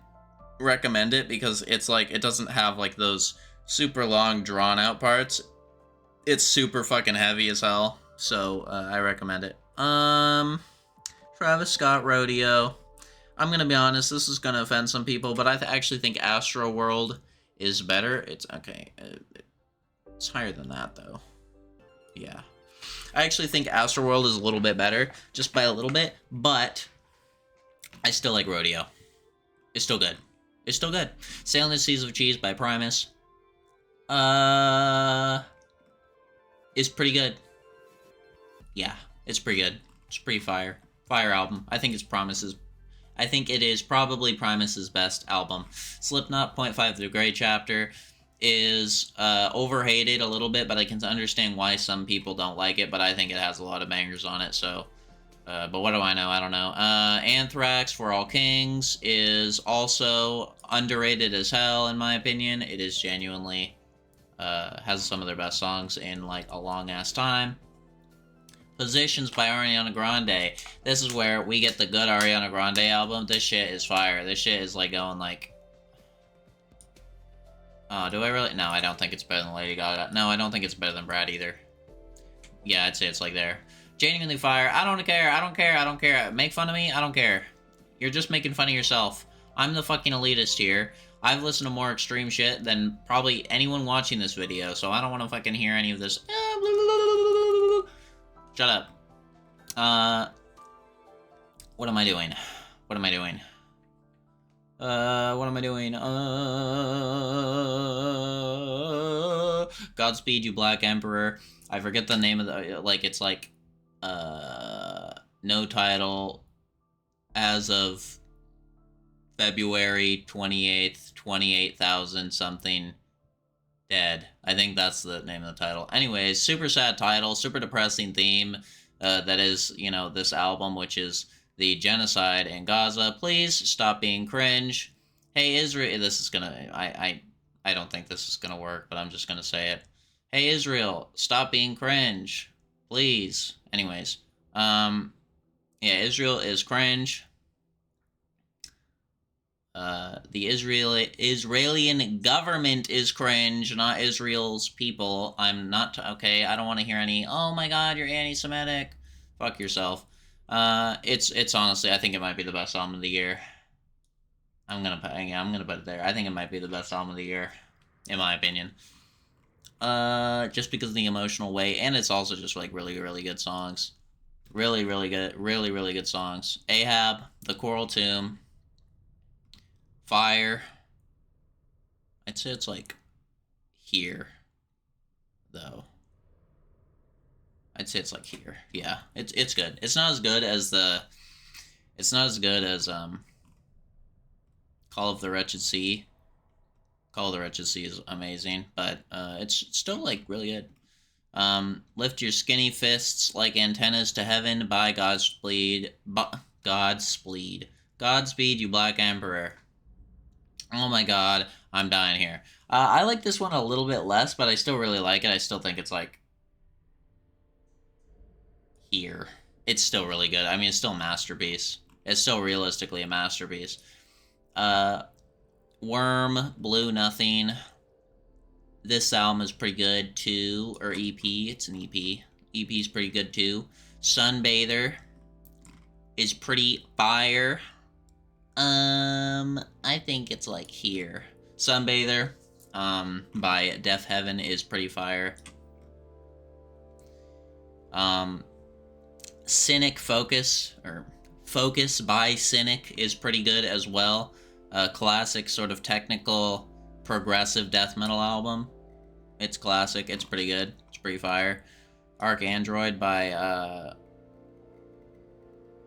recommend it because it's, like, it doesn't have, like, those super long, drawn-out parts. It's super fucking heavy as hell. So, I recommend it. Travis Scott Rodeo. I'm gonna be honest, this is gonna offend some people, but I actually think Astro World is better. It's okay. It's higher than that, though. Yeah. I actually think Astro World is a little bit better, just by a little bit, but I still like Rodeo. It's still good. It's still good. Sailing the Seas of Cheese by Primus. Is pretty good. Yeah, it's pretty good. It's pretty fire. Fire album. I think it is probably Primus's best album. Slipknot, 0.5 The Grey Chapter. is overhated a little bit, but I can understand why some people don't like it, but I think it has a lot of bangers on it, so... but what do I know? I don't know. Anthrax, For All Kings, is also underrated as hell, in my opinion. It is genuinely... has some of their best songs in, like, a long-ass time. Positions by Ariana Grande. This is where we get the good Ariana Grande album. This shit is fire. This shit is, like, going, like... do I really? No, I don't think it's better than Lady Gaga. No, I don't think it's better than Brad either. Yeah, I'd say it's like there. Genuinely fire. I don't care. I don't care. I don't care. Make fun of me? I don't care. You're just making fun of yourself. I'm the fucking elitist here. I've listened to more extreme shit than probably anyone watching this video, so I don't want to fucking hear any of this. Shut up. What am I doing? What am I doing? What am I doing? Godspeed You Black Emperor. I forget the name of the, like, it's like, no title as of February 28th, 28,000 something dead. I think that's the name of the title. Anyways, super sad title, super depressing theme, that is, you know, this album, which is the genocide in Gaza. Please stop being cringe. Hey, Israel, this is gonna, I don't think this is gonna work, but I'm just gonna say it. Hey, Israel, stop being cringe. Please. Anyways, yeah, Israel is cringe. The Israeli government is cringe, not Israel's people. I'm not, okay, I don't want to hear any, oh my god, you're anti-Semitic. Fuck yourself. It's honestly, I think it might be the best album of the year. I'm gonna put it there. I think it might be the best album of the year, in my opinion. Just because of the emotional weight, and it's also just, like, really, really good songs. Really, really good, really good songs. Ahab, The Coral Tomb, Fire. I'd say it's, like, here, though. I'd say it's, like, here. Yeah, it's good. It's not as good as Call of the Wretched Sea. Call of the Wretched Sea is amazing, but it's still, like, really good. Lift Your Skinny Fists Like Antennas to Heaven by Godspeed, You Black Emperor. Oh my god, I'm dying here. I like this one a little bit less, but I still really like it. I still think it's, like, here. It's still really good. I mean, it's still a masterpiece. It's still realistically a masterpiece. Worm, Blue Nothing. This album is pretty good too, or EP. It's an EP. EP's pretty good too. Sunbather is pretty fire. I think it's, like, here. Sunbather, by Deaf Heaven is pretty fire. Cynic Focus, or Focus by Cynic is pretty good as well. A classic sort of technical progressive death metal album. It's classic. It's pretty good. It's pretty fire. Arcandroid by,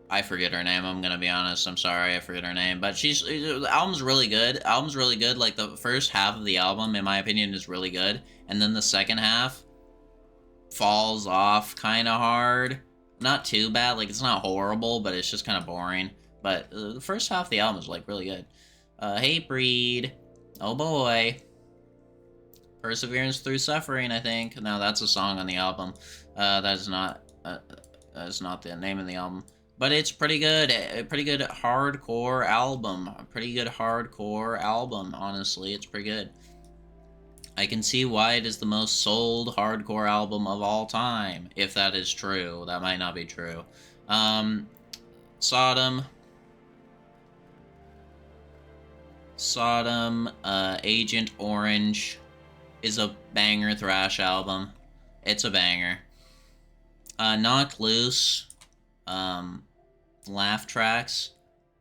I forget her name, I'm gonna be honest. I'm sorry, I forget her name. But the album's really good. Album's really good. Like, the first half of the album, in my opinion, is really good. And then the second half falls off kind of hard. Not too bad. Like, it's not horrible, but it's just kind of boring. But the first half of the album is, like, really good. Hatebreed. Oh boy. Perseverance Through Suffering, I think. No, that's a song on the album. That is not the name of the album. But it's pretty good. A pretty good hardcore album. A pretty good hardcore album, honestly. It's pretty good. I can see why it is the most sold hardcore album of all time. If that is true. That might not be true. Sodom. Agent Orange is a banger thrash album. It's a banger. Knocked Loose, Laugh Tracks,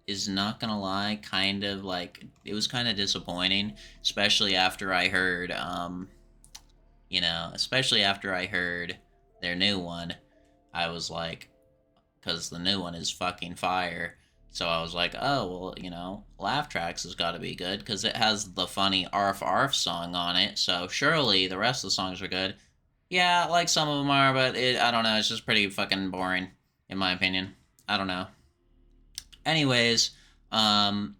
is, not gonna lie, kind of, like, it was kind of disappointing, especially after I heard, especially after I heard their new one. I was like, because the new one is fucking fire. So I was like, oh, well, Laugh Tracks has got to be good because it has the funny Arf Arf song on it. So surely the rest of the songs are good. Yeah, like some of them are, but I don't know. It's just pretty fucking boring, in my opinion. I don't know. Anyways, um,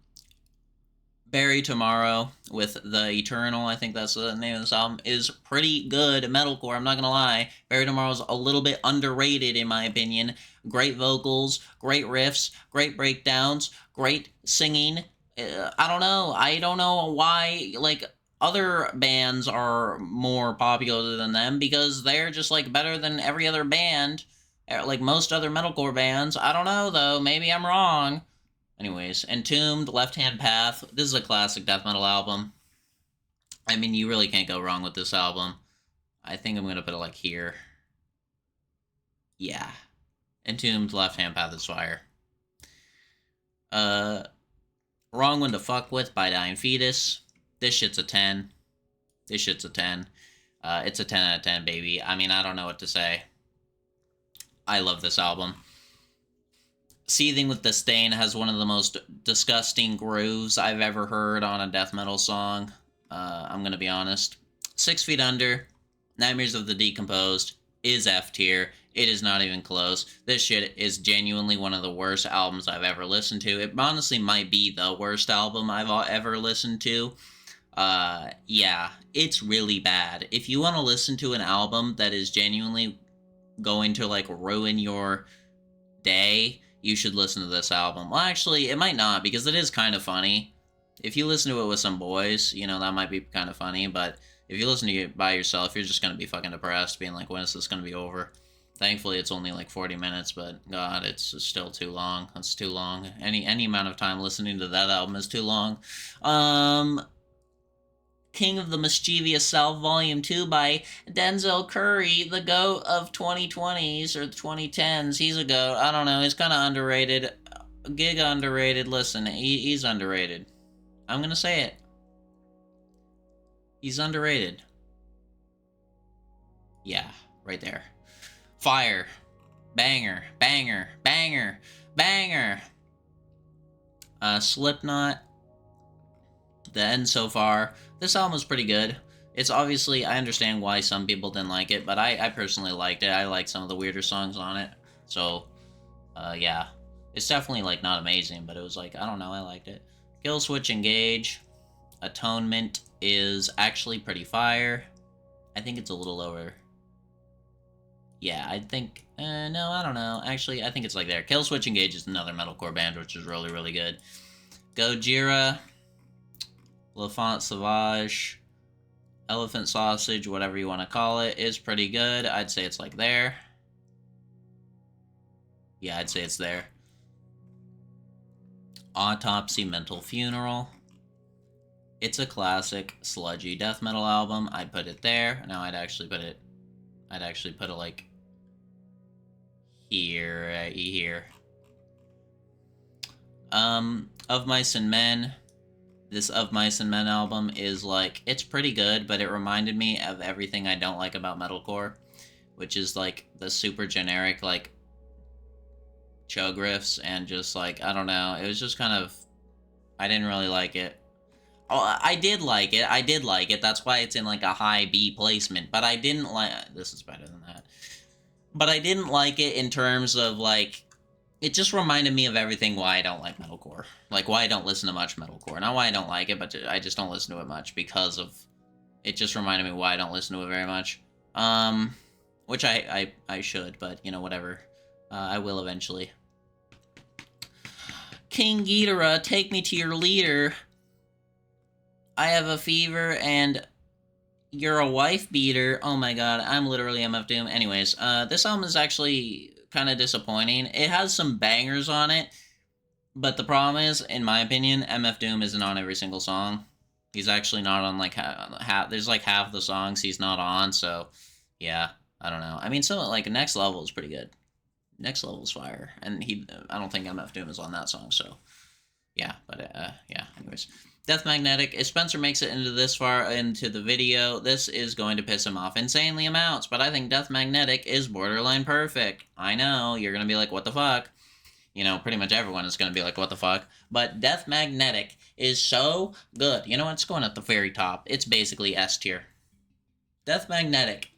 Bury Tomorrow with The Eternal, I think that's the name of this album, is pretty good metalcore, I'm not gonna lie. Bury Tomorrow's a little bit underrated in my opinion. Great vocals, great riffs, great breakdowns, great singing. I don't know why, like, other bands are more popular than them, because they're just, like, better than every other band, like most other metalcore bands. I don't know, though, maybe I'm wrong. Anyways, Entombed, Left Hand Path. This is a classic death metal album. I mean, you really can't go wrong with this album. I think I'm gonna put it like here. Yeah. Entombed, Left Hand Path is fire. Wrong One to Fuck With by Dying Fetus. This shit's a 10. This shit's a 10. It's a 10 out of 10, baby. I mean, I don't know what to say. I love this album. Seething with Disdain has one of the most disgusting grooves I've ever heard on a death metal song. I'm gonna be honest. 6 Feet Under, Nightmares of the Decomposed, is F tier. It is not even close. This shit is genuinely one of the worst albums I've ever listened to. It honestly might be the worst album I've ever listened to. Yeah, it's really bad. If you want to listen to an album that is genuinely going to, like, ruin your day, you should listen to this album. Well, actually, it might not, because it is kind of funny. If you listen to it with some boys, that might be kind of funny, but if you listen to it by yourself, you're just going to be fucking depressed, being like, when is this going to be over? Thankfully, it's only like 40 minutes, but God, it's still too long. It's too long. Any amount of time listening to that album is too long. King of the Mischievous South Volume 2 by Denzel Curry, the GOAT of 2020s or 2010s. He's a GOAT. I don't know. He's kind of underrated. Giga underrated. Listen, he's underrated. I'm going to say it. He's underrated. Yeah, right there. Fire. Banger. Banger. Banger. Banger. Slipknot. The End So Far. This album was pretty good. It's obviously, I understand why some people didn't like it, but I personally liked it. I liked some of the weirder songs on it. So, yeah. It's definitely, like, not amazing, but it was like, I don't know, I liked it. Kill Switch Engage. Atonement is actually pretty fire. I think it's a little lower. Yeah, I think, no, I don't know. Actually, I think it's like there. Kill Switch Engage is another metalcore band, which is really, really good. Gojira. L'Enfant Sauvage, Elephant Sausage, whatever you want to call it, is pretty good. I'd say it's like there. Yeah, I'd say it's there. Autopsy, Mental Funeral. It's a classic sludgy death metal album. I'd put it there. No, I'd actually put it like here, here. Of Mice and Men. This Of Mice and Men album is, like, it's pretty good, but it reminded me of everything I don't like about metalcore, which is, like, the super generic, like, chug riffs and just, like, I don't know, it was just kind of, I didn't really like it. Oh, I did like it, that's why it's in, like, a high B placement, but I didn't like, this is better than that, but I didn't like it in terms of, like, it just reminded me of everything why I don't like metalcore. Like, why I don't listen to much metalcore. Not why I don't like it, but I just don't listen to it much because of... It just reminded me why I don't listen to it very much. Which I should, but, whatever. I will eventually. King Ghidorah, Take Me to Your Leader. I Have a Fever and You're a Wife Beater. Oh my god, I'm literally MF Doom. Anyways, this album is actually kind of disappointing. It has some bangers on it, but the problem is, in my opinion, MF Doom isn't on every single song. He's actually not on, like, half, there's, like, half the songs he's not on, so, yeah, I don't know. I mean, some, like, Next Level is pretty good. Next Level is fire, and I don't think MF Doom is on that song, so, yeah, but, yeah, anyways. Death Magnetic, if Spencer makes it into this far into the video, this is going to piss him off insanely amounts, but I think Death Magnetic is borderline perfect. I know, you're gonna be like, what the fuck? you know, pretty much everyone is going to be like, what the fuck? But Death Magnetic is so good. You know what's going at the very top? It's basically S tier. Death Magnetic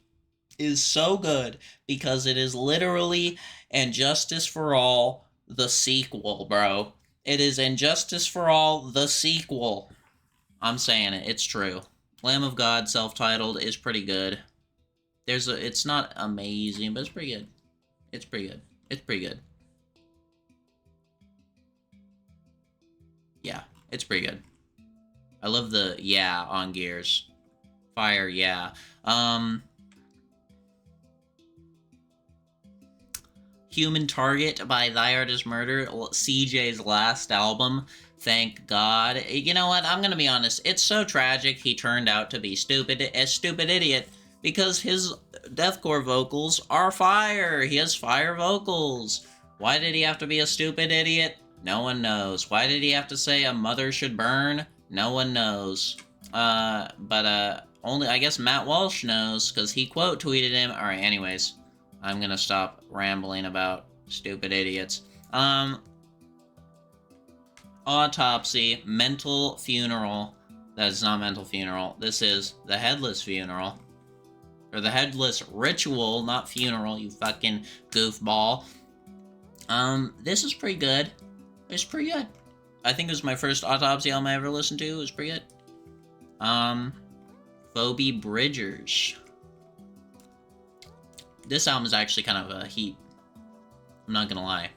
is so good because it is literally And Justice for All, the sequel, bro. It is And Justice for All, the sequel. I'm saying it. It's true. Lamb of God, self-titled, is pretty good. It's not amazing, but it's pretty good. It's pretty good. It's pretty good. Yeah, it's pretty good. I love the yeah on Gears. Fire, yeah. Human Target by Thy Art Is Murder, CJ's last album. Thank God. You know what? I'm gonna be honest. It's so tragic he turned out to be a stupid idiot, because his deathcore vocals are fire. He has fire vocals. Why did he have to be a stupid idiot? No one knows. Why did he have to say a mother should burn? No one knows. Only, I guess Matt Walsh knows, because he quote tweeted him. Alright, anyways. I'm gonna stop rambling about stupid idiots. Autopsy, Mental Funeral. That is not Mental Funeral. This is The Headless Funeral. Or The Headless Ritual, not Funeral, you fucking goofball. This is pretty good. It's pretty good. I think it was my first Autopsy album I ever listened to. It was pretty good. Phoebe Bridgers. This album is actually kind of a heat. I'm not gonna lie.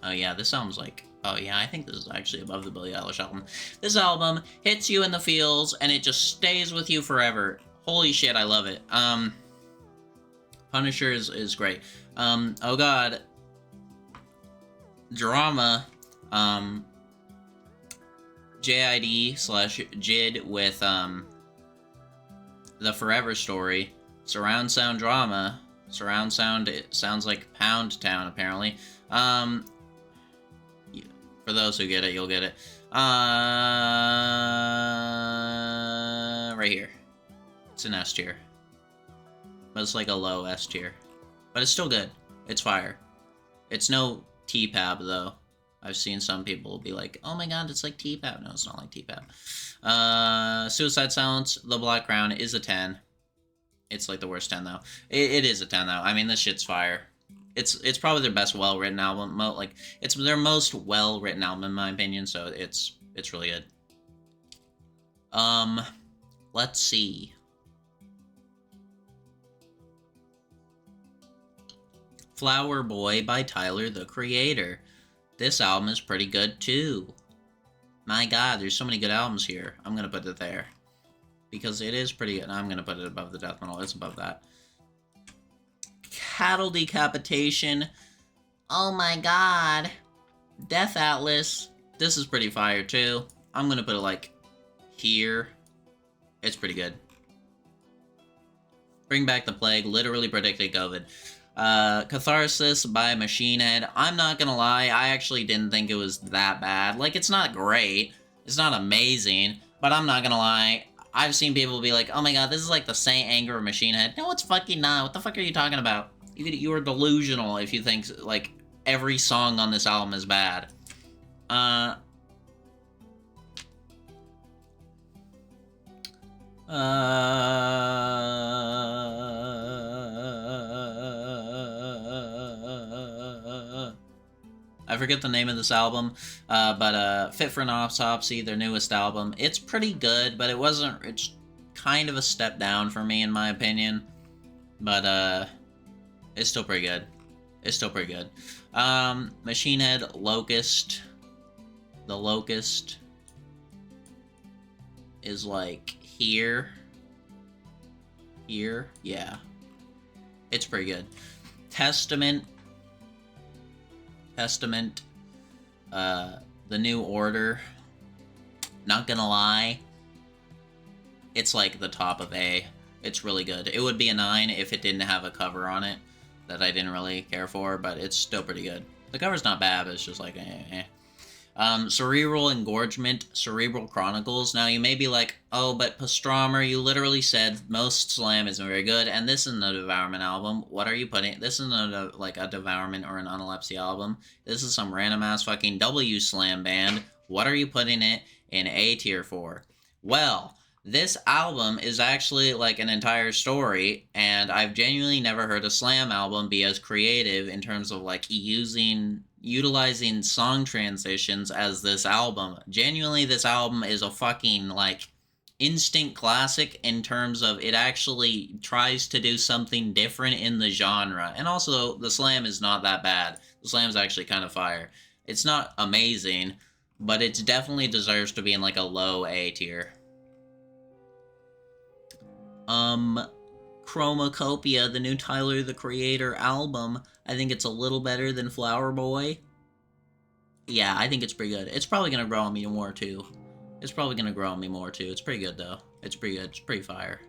Oh yeah, this album's like... Oh yeah, I think this is actually above the Billie Eilish album. This album hits you in the feels, and it just stays with you forever. Holy shit, I love it. Punisher is great. Oh god. Drama. JID/JID with, The Forever Story. Surround sound drama. Surround sound, it sounds like Pound Town, apparently. Yeah, for those who get it, you'll get it. Right here. It's an S tier. But it's like a low S tier. But it's still good. It's fire. It's no T-Pab, though. I've seen some people be like, oh my god, it's like T-Pab. No, it's not like T-Pab. Suicide Silence, The Black Crown is a 10. It's like the worst 10 though. It is a 10 though. I mean, this shit's fire. It's probably their best well-written album. It's their most well-written album in my opinion. So it's really good. Let's see. Flower Boy by Tyler, the Creator. This album is pretty good too. My God, there's so many good albums here. I'm gonna put it there. Because it is pretty good. I'm going to put it above the death metal. It's above that. Cattle Decapitation. Oh my god. Death Atlas. This is pretty fire too. I'm going to put it like here. It's pretty good. Bring Back the Plague. Literally predicted COVID. Catharsis by Machine Head. I'm not going to lie. I actually didn't think it was that bad. Like, it's not great. It's not amazing. But I'm not going to lie. I've seen people be like, oh my god, this is like the Saint Anger of Machine Head. No, it's fucking not. What the fuck are you talking about? You are delusional if you think, like, every song on this album is bad. I forget the name of this album, but Fit for an Autopsy, their newest album. It's pretty good, but it's kind of a step down for me, in my opinion. But, it's still pretty good. It's still pretty good. Machine Head, Locust. The Locust is like here. Here, yeah. It's pretty good. Testament, The New Order. Not gonna lie, it's like the top of A. It's really good. It would be a 9 if it didn't have a cover on it that I didn't really care for, but it's still pretty good. The cover's not bad, but it's just like, Cerebral Engorgement, Cerebral Chronicles. Now, you may be like, oh, but Pastrami, you literally said most slam isn't very good, and this isn't a Devourment album. What are you putting? This isn't like a Devourment or an Unepilepsy album. This is some random ass fucking W slam band. What are you putting it in A tier for? Well, this album is actually like an entire story, and I've genuinely never heard a slam album be as creative in terms of like utilizing song transitions as this album. Genuinely, this album is a fucking like instant classic in terms of it actually tries to do something different in the genre. And also, the slam is not that bad. The slam's actually kind of fire. It's not amazing, but it definitely deserves to be in like a low A tier. Chromacopia, the new Tyler the Creator album. I think it's a little better than Flower Boy. Yeah, I think it's pretty good. It's probably gonna grow on me more too. It's pretty good though. It's pretty good. It's pretty fire.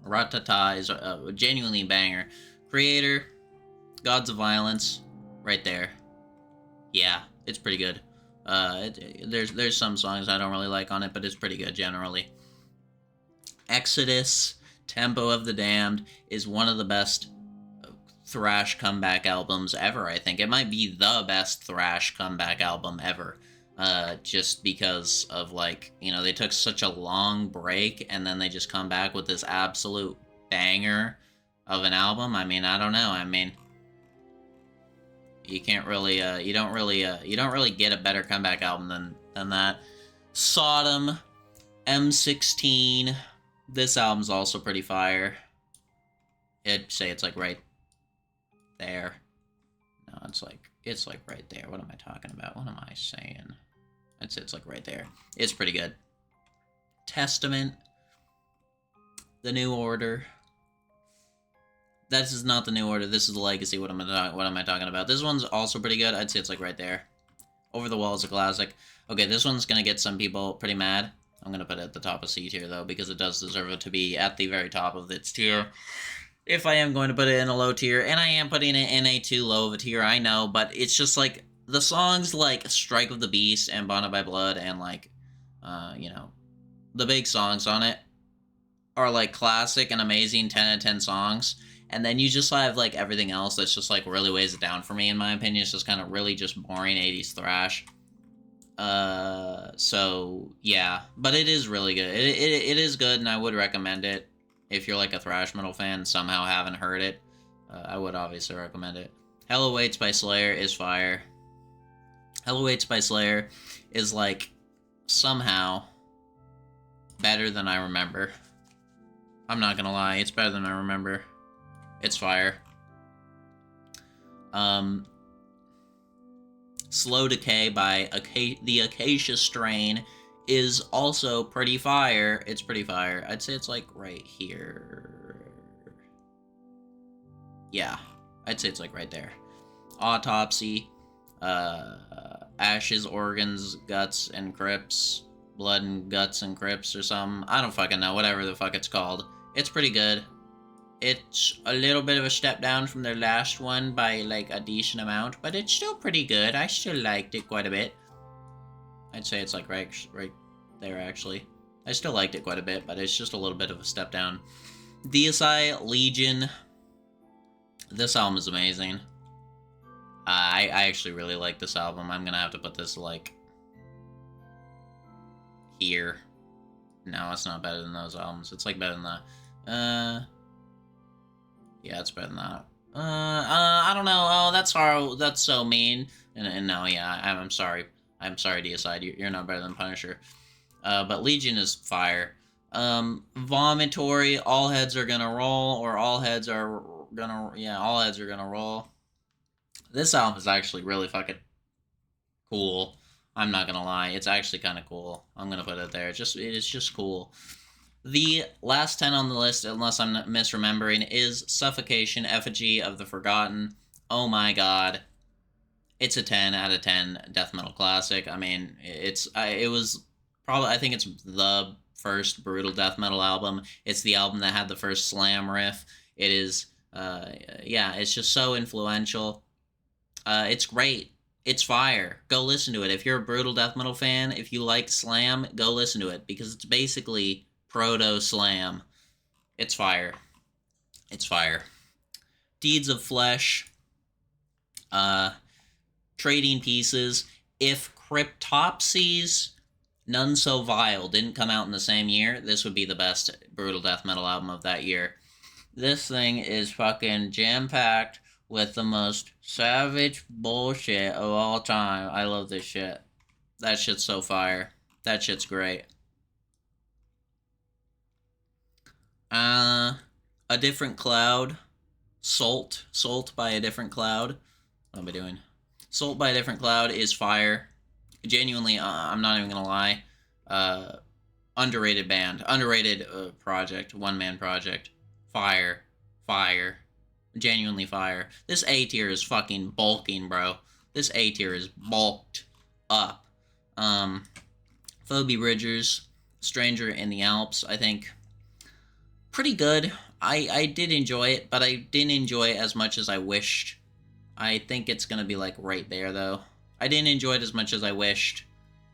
Ratata is a genuinely banger. Creator, Gods of Violence, right there. Yeah, it's pretty good. There's some songs I don't really like on it, but it's pretty good generally. Exodus, Tempo of the Damned is one of the best thrash comeback albums ever, I think. It might be the best thrash comeback album ever. Just because of, like, you know, they took such a long break and then they just come back with this absolute banger of an album. I mean, I don't know. I mean, you can't really, you don't really get a better comeback album than that. Sodom, M16. This album's also pretty fire. I'd say it's like right there. No, it's like right there. What am I talking about? What am I saying? I'd say it's like right there. It's pretty good. Testament. The New Order. This is not the New Order. This is the Legacy. What am I talking about? This one's also pretty good. I'd say it's like right there. Over the Wall is a classic. Okay, this one's gonna get some people pretty mad. I'm going to put it at the top of C tier, though, because it does deserve it to be at the very top of its tier. If I am going to put it in a low tier, and I am putting it in a too low of a tier, I know, but it's just, like, the songs like Strike of the Beast and Bonded by Blood and, like, you know, the big songs on it are, like, classic and amazing 10 out of 10 songs. And then you just have, like, everything else that's just, like, really weighs it down for me, in my opinion. It's just kind of really just boring 80s thrash. So, yeah. But it is really good. It is good, and I would recommend it. If you're, like, a thrash metal fan and somehow haven't heard it, I would obviously recommend it. Hell Awaits by Slayer is fire. Hell Awaits by Slayer is, like, somehow better than I remember. I'm not gonna lie, it's better than I remember. It's fire. Slow Decay by the Acacia Strain is also pretty fire. It's pretty fire. I'd say it's like right here. Yeah, I'd say it's like right there. Autopsy, Ashes, Organs, Guts, and Crypts. Blood and Guts and Crypts or something. I don't fucking know, whatever the fuck it's called. It's pretty good. It's a little bit of a step down from their last one by, like, a decent amount, but it's still pretty good. I still liked it quite a bit. I'd say it's, like, right there, actually. I still liked it quite a bit, but it's just a little bit of a step down. Deicide, Legion. This album is amazing. I actually really like this album. I'm gonna have to put this, like, here. No, it's not better than those albums. It's, like, better than that. Yeah, it's better than that. I don't know. Oh, that's hard. That's so mean. And no, yeah, I'm sorry. I'm sorry, Deicide. You're not better than Punisher. But Legion is fire. Vomitory, All Heads Are Gonna Roll, or All Heads Are Gonna... Yeah, All Heads Are Gonna Roll. This album is actually really fucking cool. I'm not gonna lie. It's actually kind of cool. I'm gonna put it there. It's just cool. The last 10 on the list, unless I'm misremembering, is Suffocation, Effigy of the Forgotten. Oh my god. It's a 10 out of 10 death metal classic. I mean, it was probably, I think it's the first brutal death metal album. It's the album that had the first slam riff. It is, yeah, it's just so influential. It's great. It's fire. Go listen to it. If you're a brutal death metal fan, if you like slam, go listen to it because it's basically proto slam. It's fire. It's fire. Deeds of Flesh. Trading Pieces. If Cryptopsies, None So Vile didn't come out in the same year, this would be the best brutal death metal album of that year. This thing is fucking jam-packed with the most savage bullshit of all time. I love this shit. That shit's so fire. That shit's great. A Different Cloud. Salt by A Different Cloud. What am I doing? Salt by A Different Cloud is fire. Genuinely, I'm not even gonna lie. Underrated band. Underrated project. One-man project. Fire. Fire. Genuinely fire. This A tier is fucking bulking, bro. This A tier is bulked up. Phoebe Bridgers. Stranger in the Alps, I think. Pretty good. I did enjoy it, but I didn't enjoy it as much as I wished. I think it's gonna be, like, right there, though. I didn't enjoy it as much as I wished,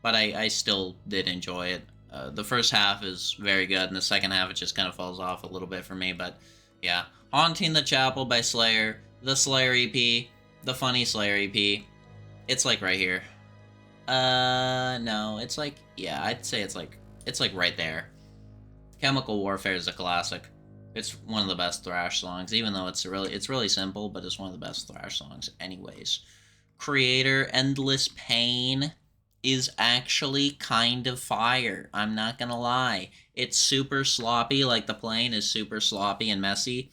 but I still did enjoy it. The first half is very good, and the second half it just kind of falls off a little bit for me, but yeah. Haunting the Chapel by Slayer, the Slayer EP, the Funny Slayer EP. It's like right here. No, it's like, yeah, I'd say it's like right there. Chemical Warfare is a classic. It's one of the best thrash songs, even though it's really simple, but it's one of the best thrash songs anyways. Creator, Endless Pain is actually kind of fire. I'm not gonna lie. It's super sloppy, like the playing is super sloppy and messy,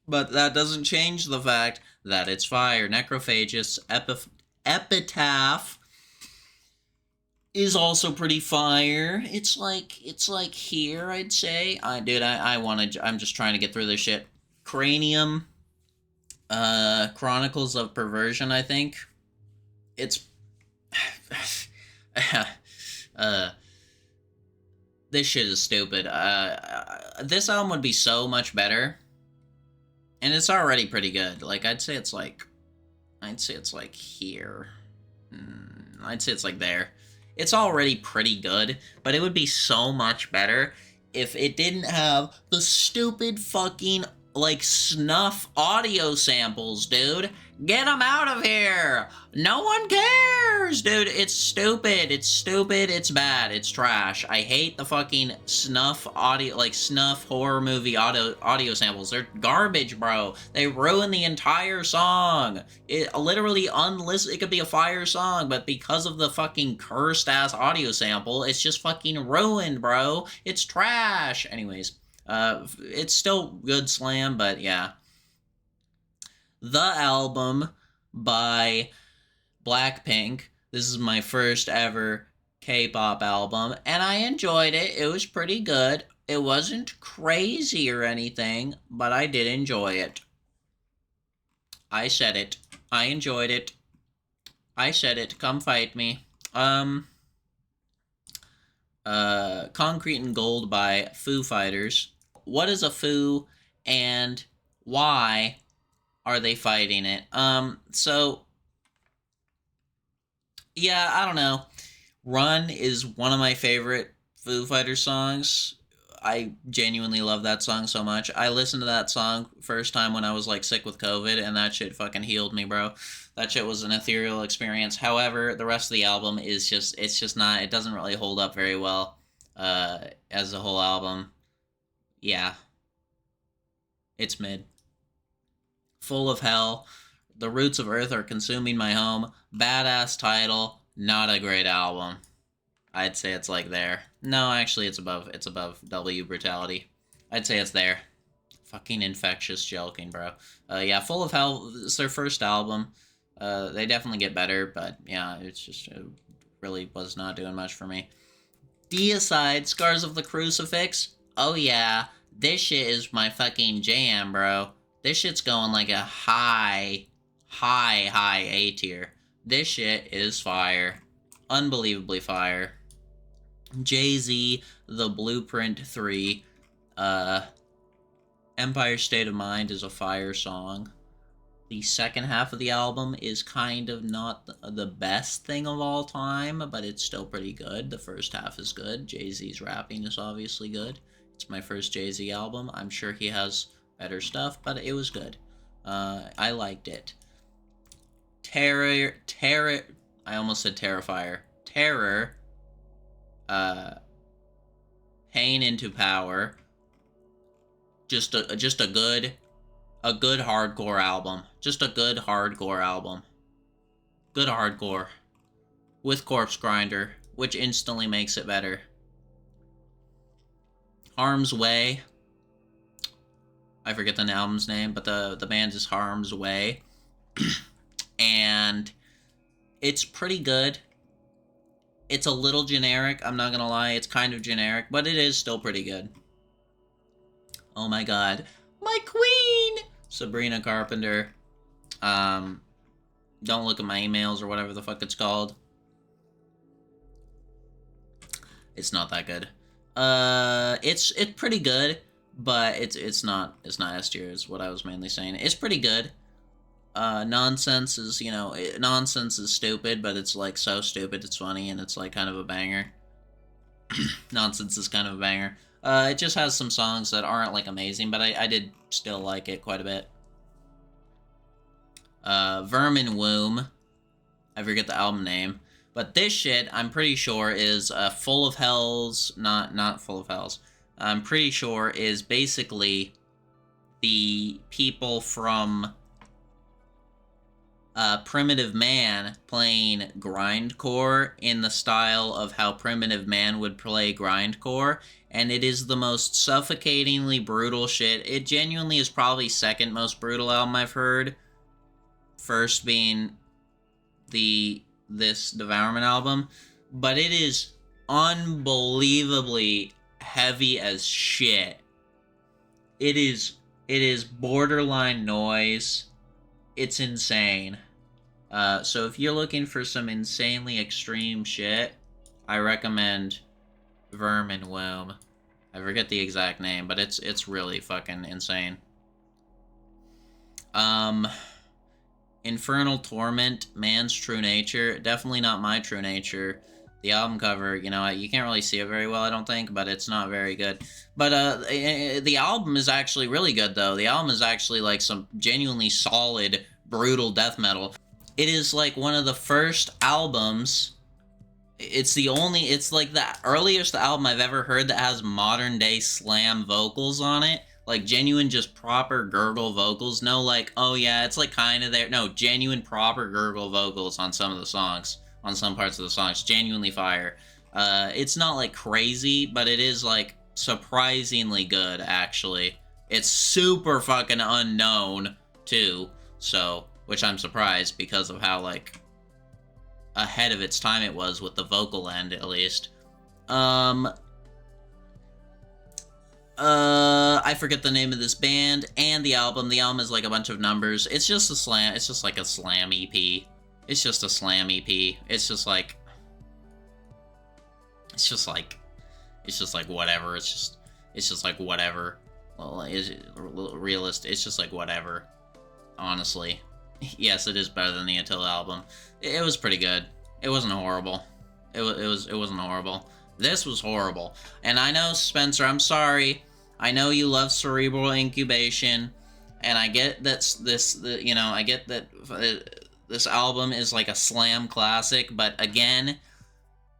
but that doesn't change the fact that it's fire. Necrophagist, Epitaph is also pretty fire. It's like here, I'd say. I'm just trying to get through this shit. Cranium, Chronicles of Perversion, I think. It's this shit is stupid. This album would be so much better, and it's already pretty good. Like, I'd say it's like here. I'd say it's like there. It's already pretty good, but it would be so much better if it didn't have the stupid fucking, like, snuff audio samples, dude. Get them out of here! No one cares, dude. It's stupid. It's stupid. It's bad. It's trash. I hate the fucking snuff audio, like, snuff horror movie audio samples. They're garbage, bro. They ruin the entire song. It literally it could be a fire song, but because of the fucking cursed-ass audio sample, it's just fucking ruined, bro. It's trash. Anyways. It's still good slam, but yeah. The Album by Blackpink. This is my first ever K-pop album, and I enjoyed it. It was pretty good. It wasn't crazy or anything, but I did enjoy it. I said it. I enjoyed it. I said it. Come fight me. Concrete and Gold by Foo Fighters. What is a Foo, and why are they fighting it? So, yeah, I don't know. Run is one of my favorite Foo Fighters songs. I genuinely love that song so much. I listened to that song first time when I was, like, sick with COVID, and that shit fucking healed me, bro. That shit was an ethereal experience. However, the rest of the album is it's just not, it doesn't really hold up very well, as a whole album. Yeah. It's mid. Full of Hell. The Roots of Earth Are Consuming My Home. Badass title. Not a great album. I'd say it's like there. No, actually it's above W Brutality. I'd say it's there. Fucking infectious joking, bro. Yeah, Full of Hell is their first album. They definitely get better, but yeah, it really was not doing much for me. Deicide, Scars of the Crucifix. Oh yeah, this shit is my fucking jam, bro. This shit's going like a high A tier. This shit is fire. Unbelievably fire. Jay-Z, The Blueprint 3. Empire State of Mind is a fire song. The second half of the album is kind of not the best thing of all time, but it's still pretty good. The first half is good. Jay-Z's rapping is obviously good. It's my first Jay-Z album. I'm sure he has better stuff, but it was good. I liked it. Terror, I almost said Terrifier. Terror, Pain into Power. Just a good hardcore album. Just a good hardcore album. Good hardcore. With Corpse Grinder, which instantly makes it better. Harm's Way. I forget the album's name, but the band is Harm's Way. And it's pretty good. It's a little generic, I'm not gonna lie. It's kind of generic, but it is still pretty good. Oh my god. My queen! Sabrina Carpenter. Don't look at my emails or whatever the fuck it's called. It's not that good. It's pretty good, but it's not S tier is what I was mainly saying. It's pretty good. Nonsense is, nonsense is stupid, but it's like so stupid it's funny, and it's like kind of a banger. Nonsense is kind of a banger. It just has some songs that aren't like amazing, but I did still like it quite a bit. Vermin Womb. I forget the album name. But this shit, I'm pretty sure, is Full of Hells. Not Full of Hells. I'm pretty sure is basically the people from Primitive Man playing grindcore in the style of how Primitive Man would play grindcore, and it is the most suffocatingly brutal shit. It genuinely is probably second most brutal album I've heard. First being this Devourment album, but it is unbelievably heavy as shit. It is borderline noise. It's insane. So if you're looking for some insanely extreme shit, I recommend Vermin Womb. I forget the exact name, but it's really fucking insane. Infernal Torment, Man's True Nature. Definitely not my true nature. The album cover, you can't really see it very well, I don't think, but it's not very good. But the album is actually really good, though. The album is actually like some genuinely solid, brutal death metal. It is like one of the first albums. It's like the earliest album I've ever heard that has modern day slam vocals on it. Like, genuine, just proper gurgle vocals. No, like, oh yeah, it's like kind of there. No, genuine, proper gurgle vocals on some of the songs. On some parts of the songs. Genuinely fire. It's not, like, crazy, but it is, like, surprisingly good, actually. It's super fucking unknown, too. So, which I'm surprised because of how, like, ahead of its time it was with the vocal end, at least. I forget the name of this band and the album. The album is like a bunch of numbers. It's just a slam. It's just like a slam EP. It's just a slam EP. It's just like whatever. It's just like whatever. Well, is it realist? It's just like whatever. Honestly, yes, it is better than the Attila album. It was pretty good. It wasn't horrible. It wasn't horrible. This was horrible. And I know, Spencer, I'm sorry. I know you love Cerebral Incubation, and I get that I get that this album is like a slam classic, but again,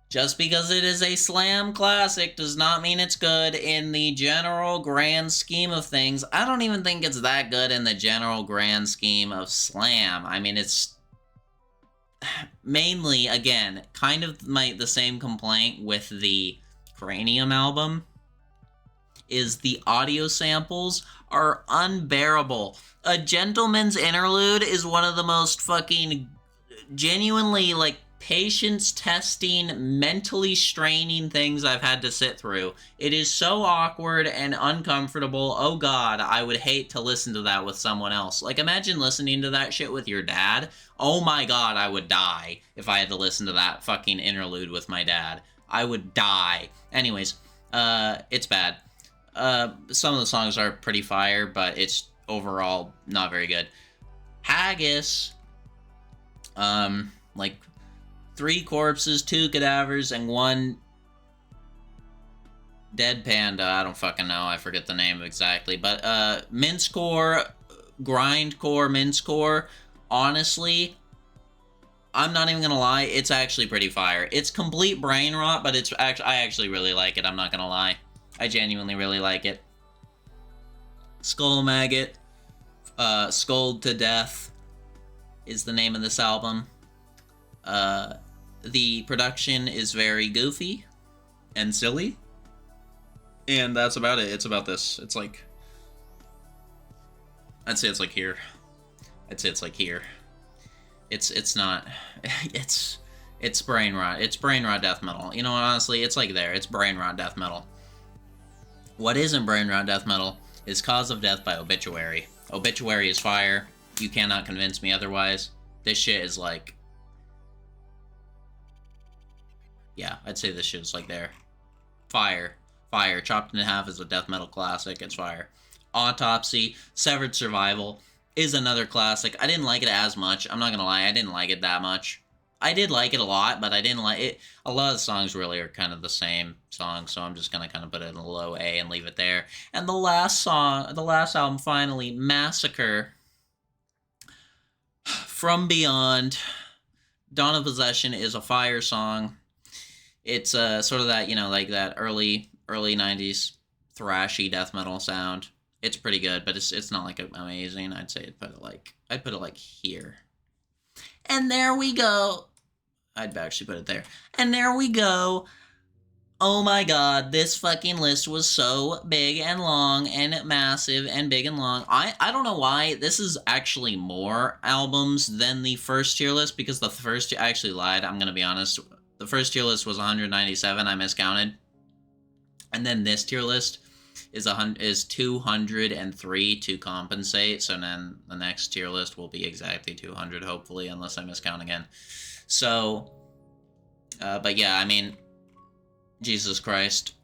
just because it is a slam classic does not mean it's good in the general grand scheme of things. I don't even think it's that good in the general grand scheme of slam. I mean, it's mainly, again, kind of the same complaint with the Cranium album, is the audio samples are unbearable. A Gentleman's Interlude is one of the most fucking genuinely, like, patience-testing, mentally straining things I've had to sit through. It is so awkward and uncomfortable. Oh god, I would hate to listen to that with someone else. Like, imagine listening to that shit with your dad. Oh my god, I would die if I had to listen to that fucking interlude with my dad. I would die. Anyways, it's bad. Some of the songs are pretty fire, but it's overall not very good. Haggis. Like 3 corpses, 2 cadavers, and 1 dead panda. I don't fucking know. I forget the name exactly. But mincecore, grindcore, mincecore. Honestly, I'm not even gonna lie. It's actually pretty fire. It's complete brain rot, but it's actually I actually really like it. I'm not gonna lie. I genuinely really like it. Skull Maggot, Scold to Death is the name of this album. The production is very goofy and silly. And that's about it. It's about this. It's like... I'd say it's like here. I'd say it's like here. It's not... It's brain rot. It's brain rot death metal. You know what, honestly, it's like there. It's brain rot death metal. What isn't brain rot death metal is Cause of Death by Obituary. Obituary is fire. You cannot convince me otherwise. This shit is like... Yeah, I'd say this shit is like there. Fire. Fire. Chopped in Half is a death metal classic. It's fire. Autopsy, Severed Survival is another classic. I didn't like it as much. I'm not gonna lie, I didn't like it that much. I did like it a lot, but I didn't like it. A lot of the songs really are kind of the same song, so I'm just gonna kind of put it in a low A and leave it there. And the last song, the last album, finally, Massacre from Beyond. Dawn of Possession is a fire song. It's sort of that, you know, like that early 90s thrashy death metal sound. It's pretty good, but it's not like amazing. I'd say I'd put it like here. And there we go. I'd actually put it there. And there we go. Oh my god, this fucking list was so big and long and massive and big and long. I don't know why. This is actually more albums than the first tier list, because the first... I actually lied, I'm gonna be honest. The first tier list was 197, I miscounted. And then this tier list is 203 to compensate, so then the next tier list will be exactly 200, hopefully, unless I miscount again. So, but yeah, I mean, Jesus Christ.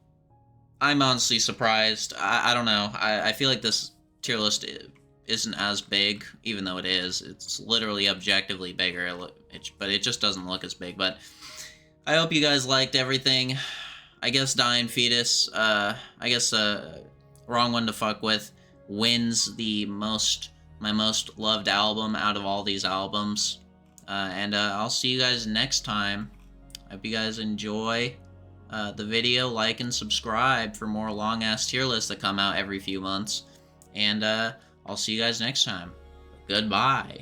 I'm honestly surprised. I don't know. I feel like this tier list isn't as big, even though it is. It's literally objectively bigger, but it just doesn't look as big. But I hope you guys liked everything. I guess Dying Fetus, Wrong One to Fuck With wins my most loved album out of all these albums. And I'll see you guys next time. I hope you guys enjoy the video. Like and subscribe for more long-ass tier lists that come out every few months. And I'll see you guys next time. Goodbye.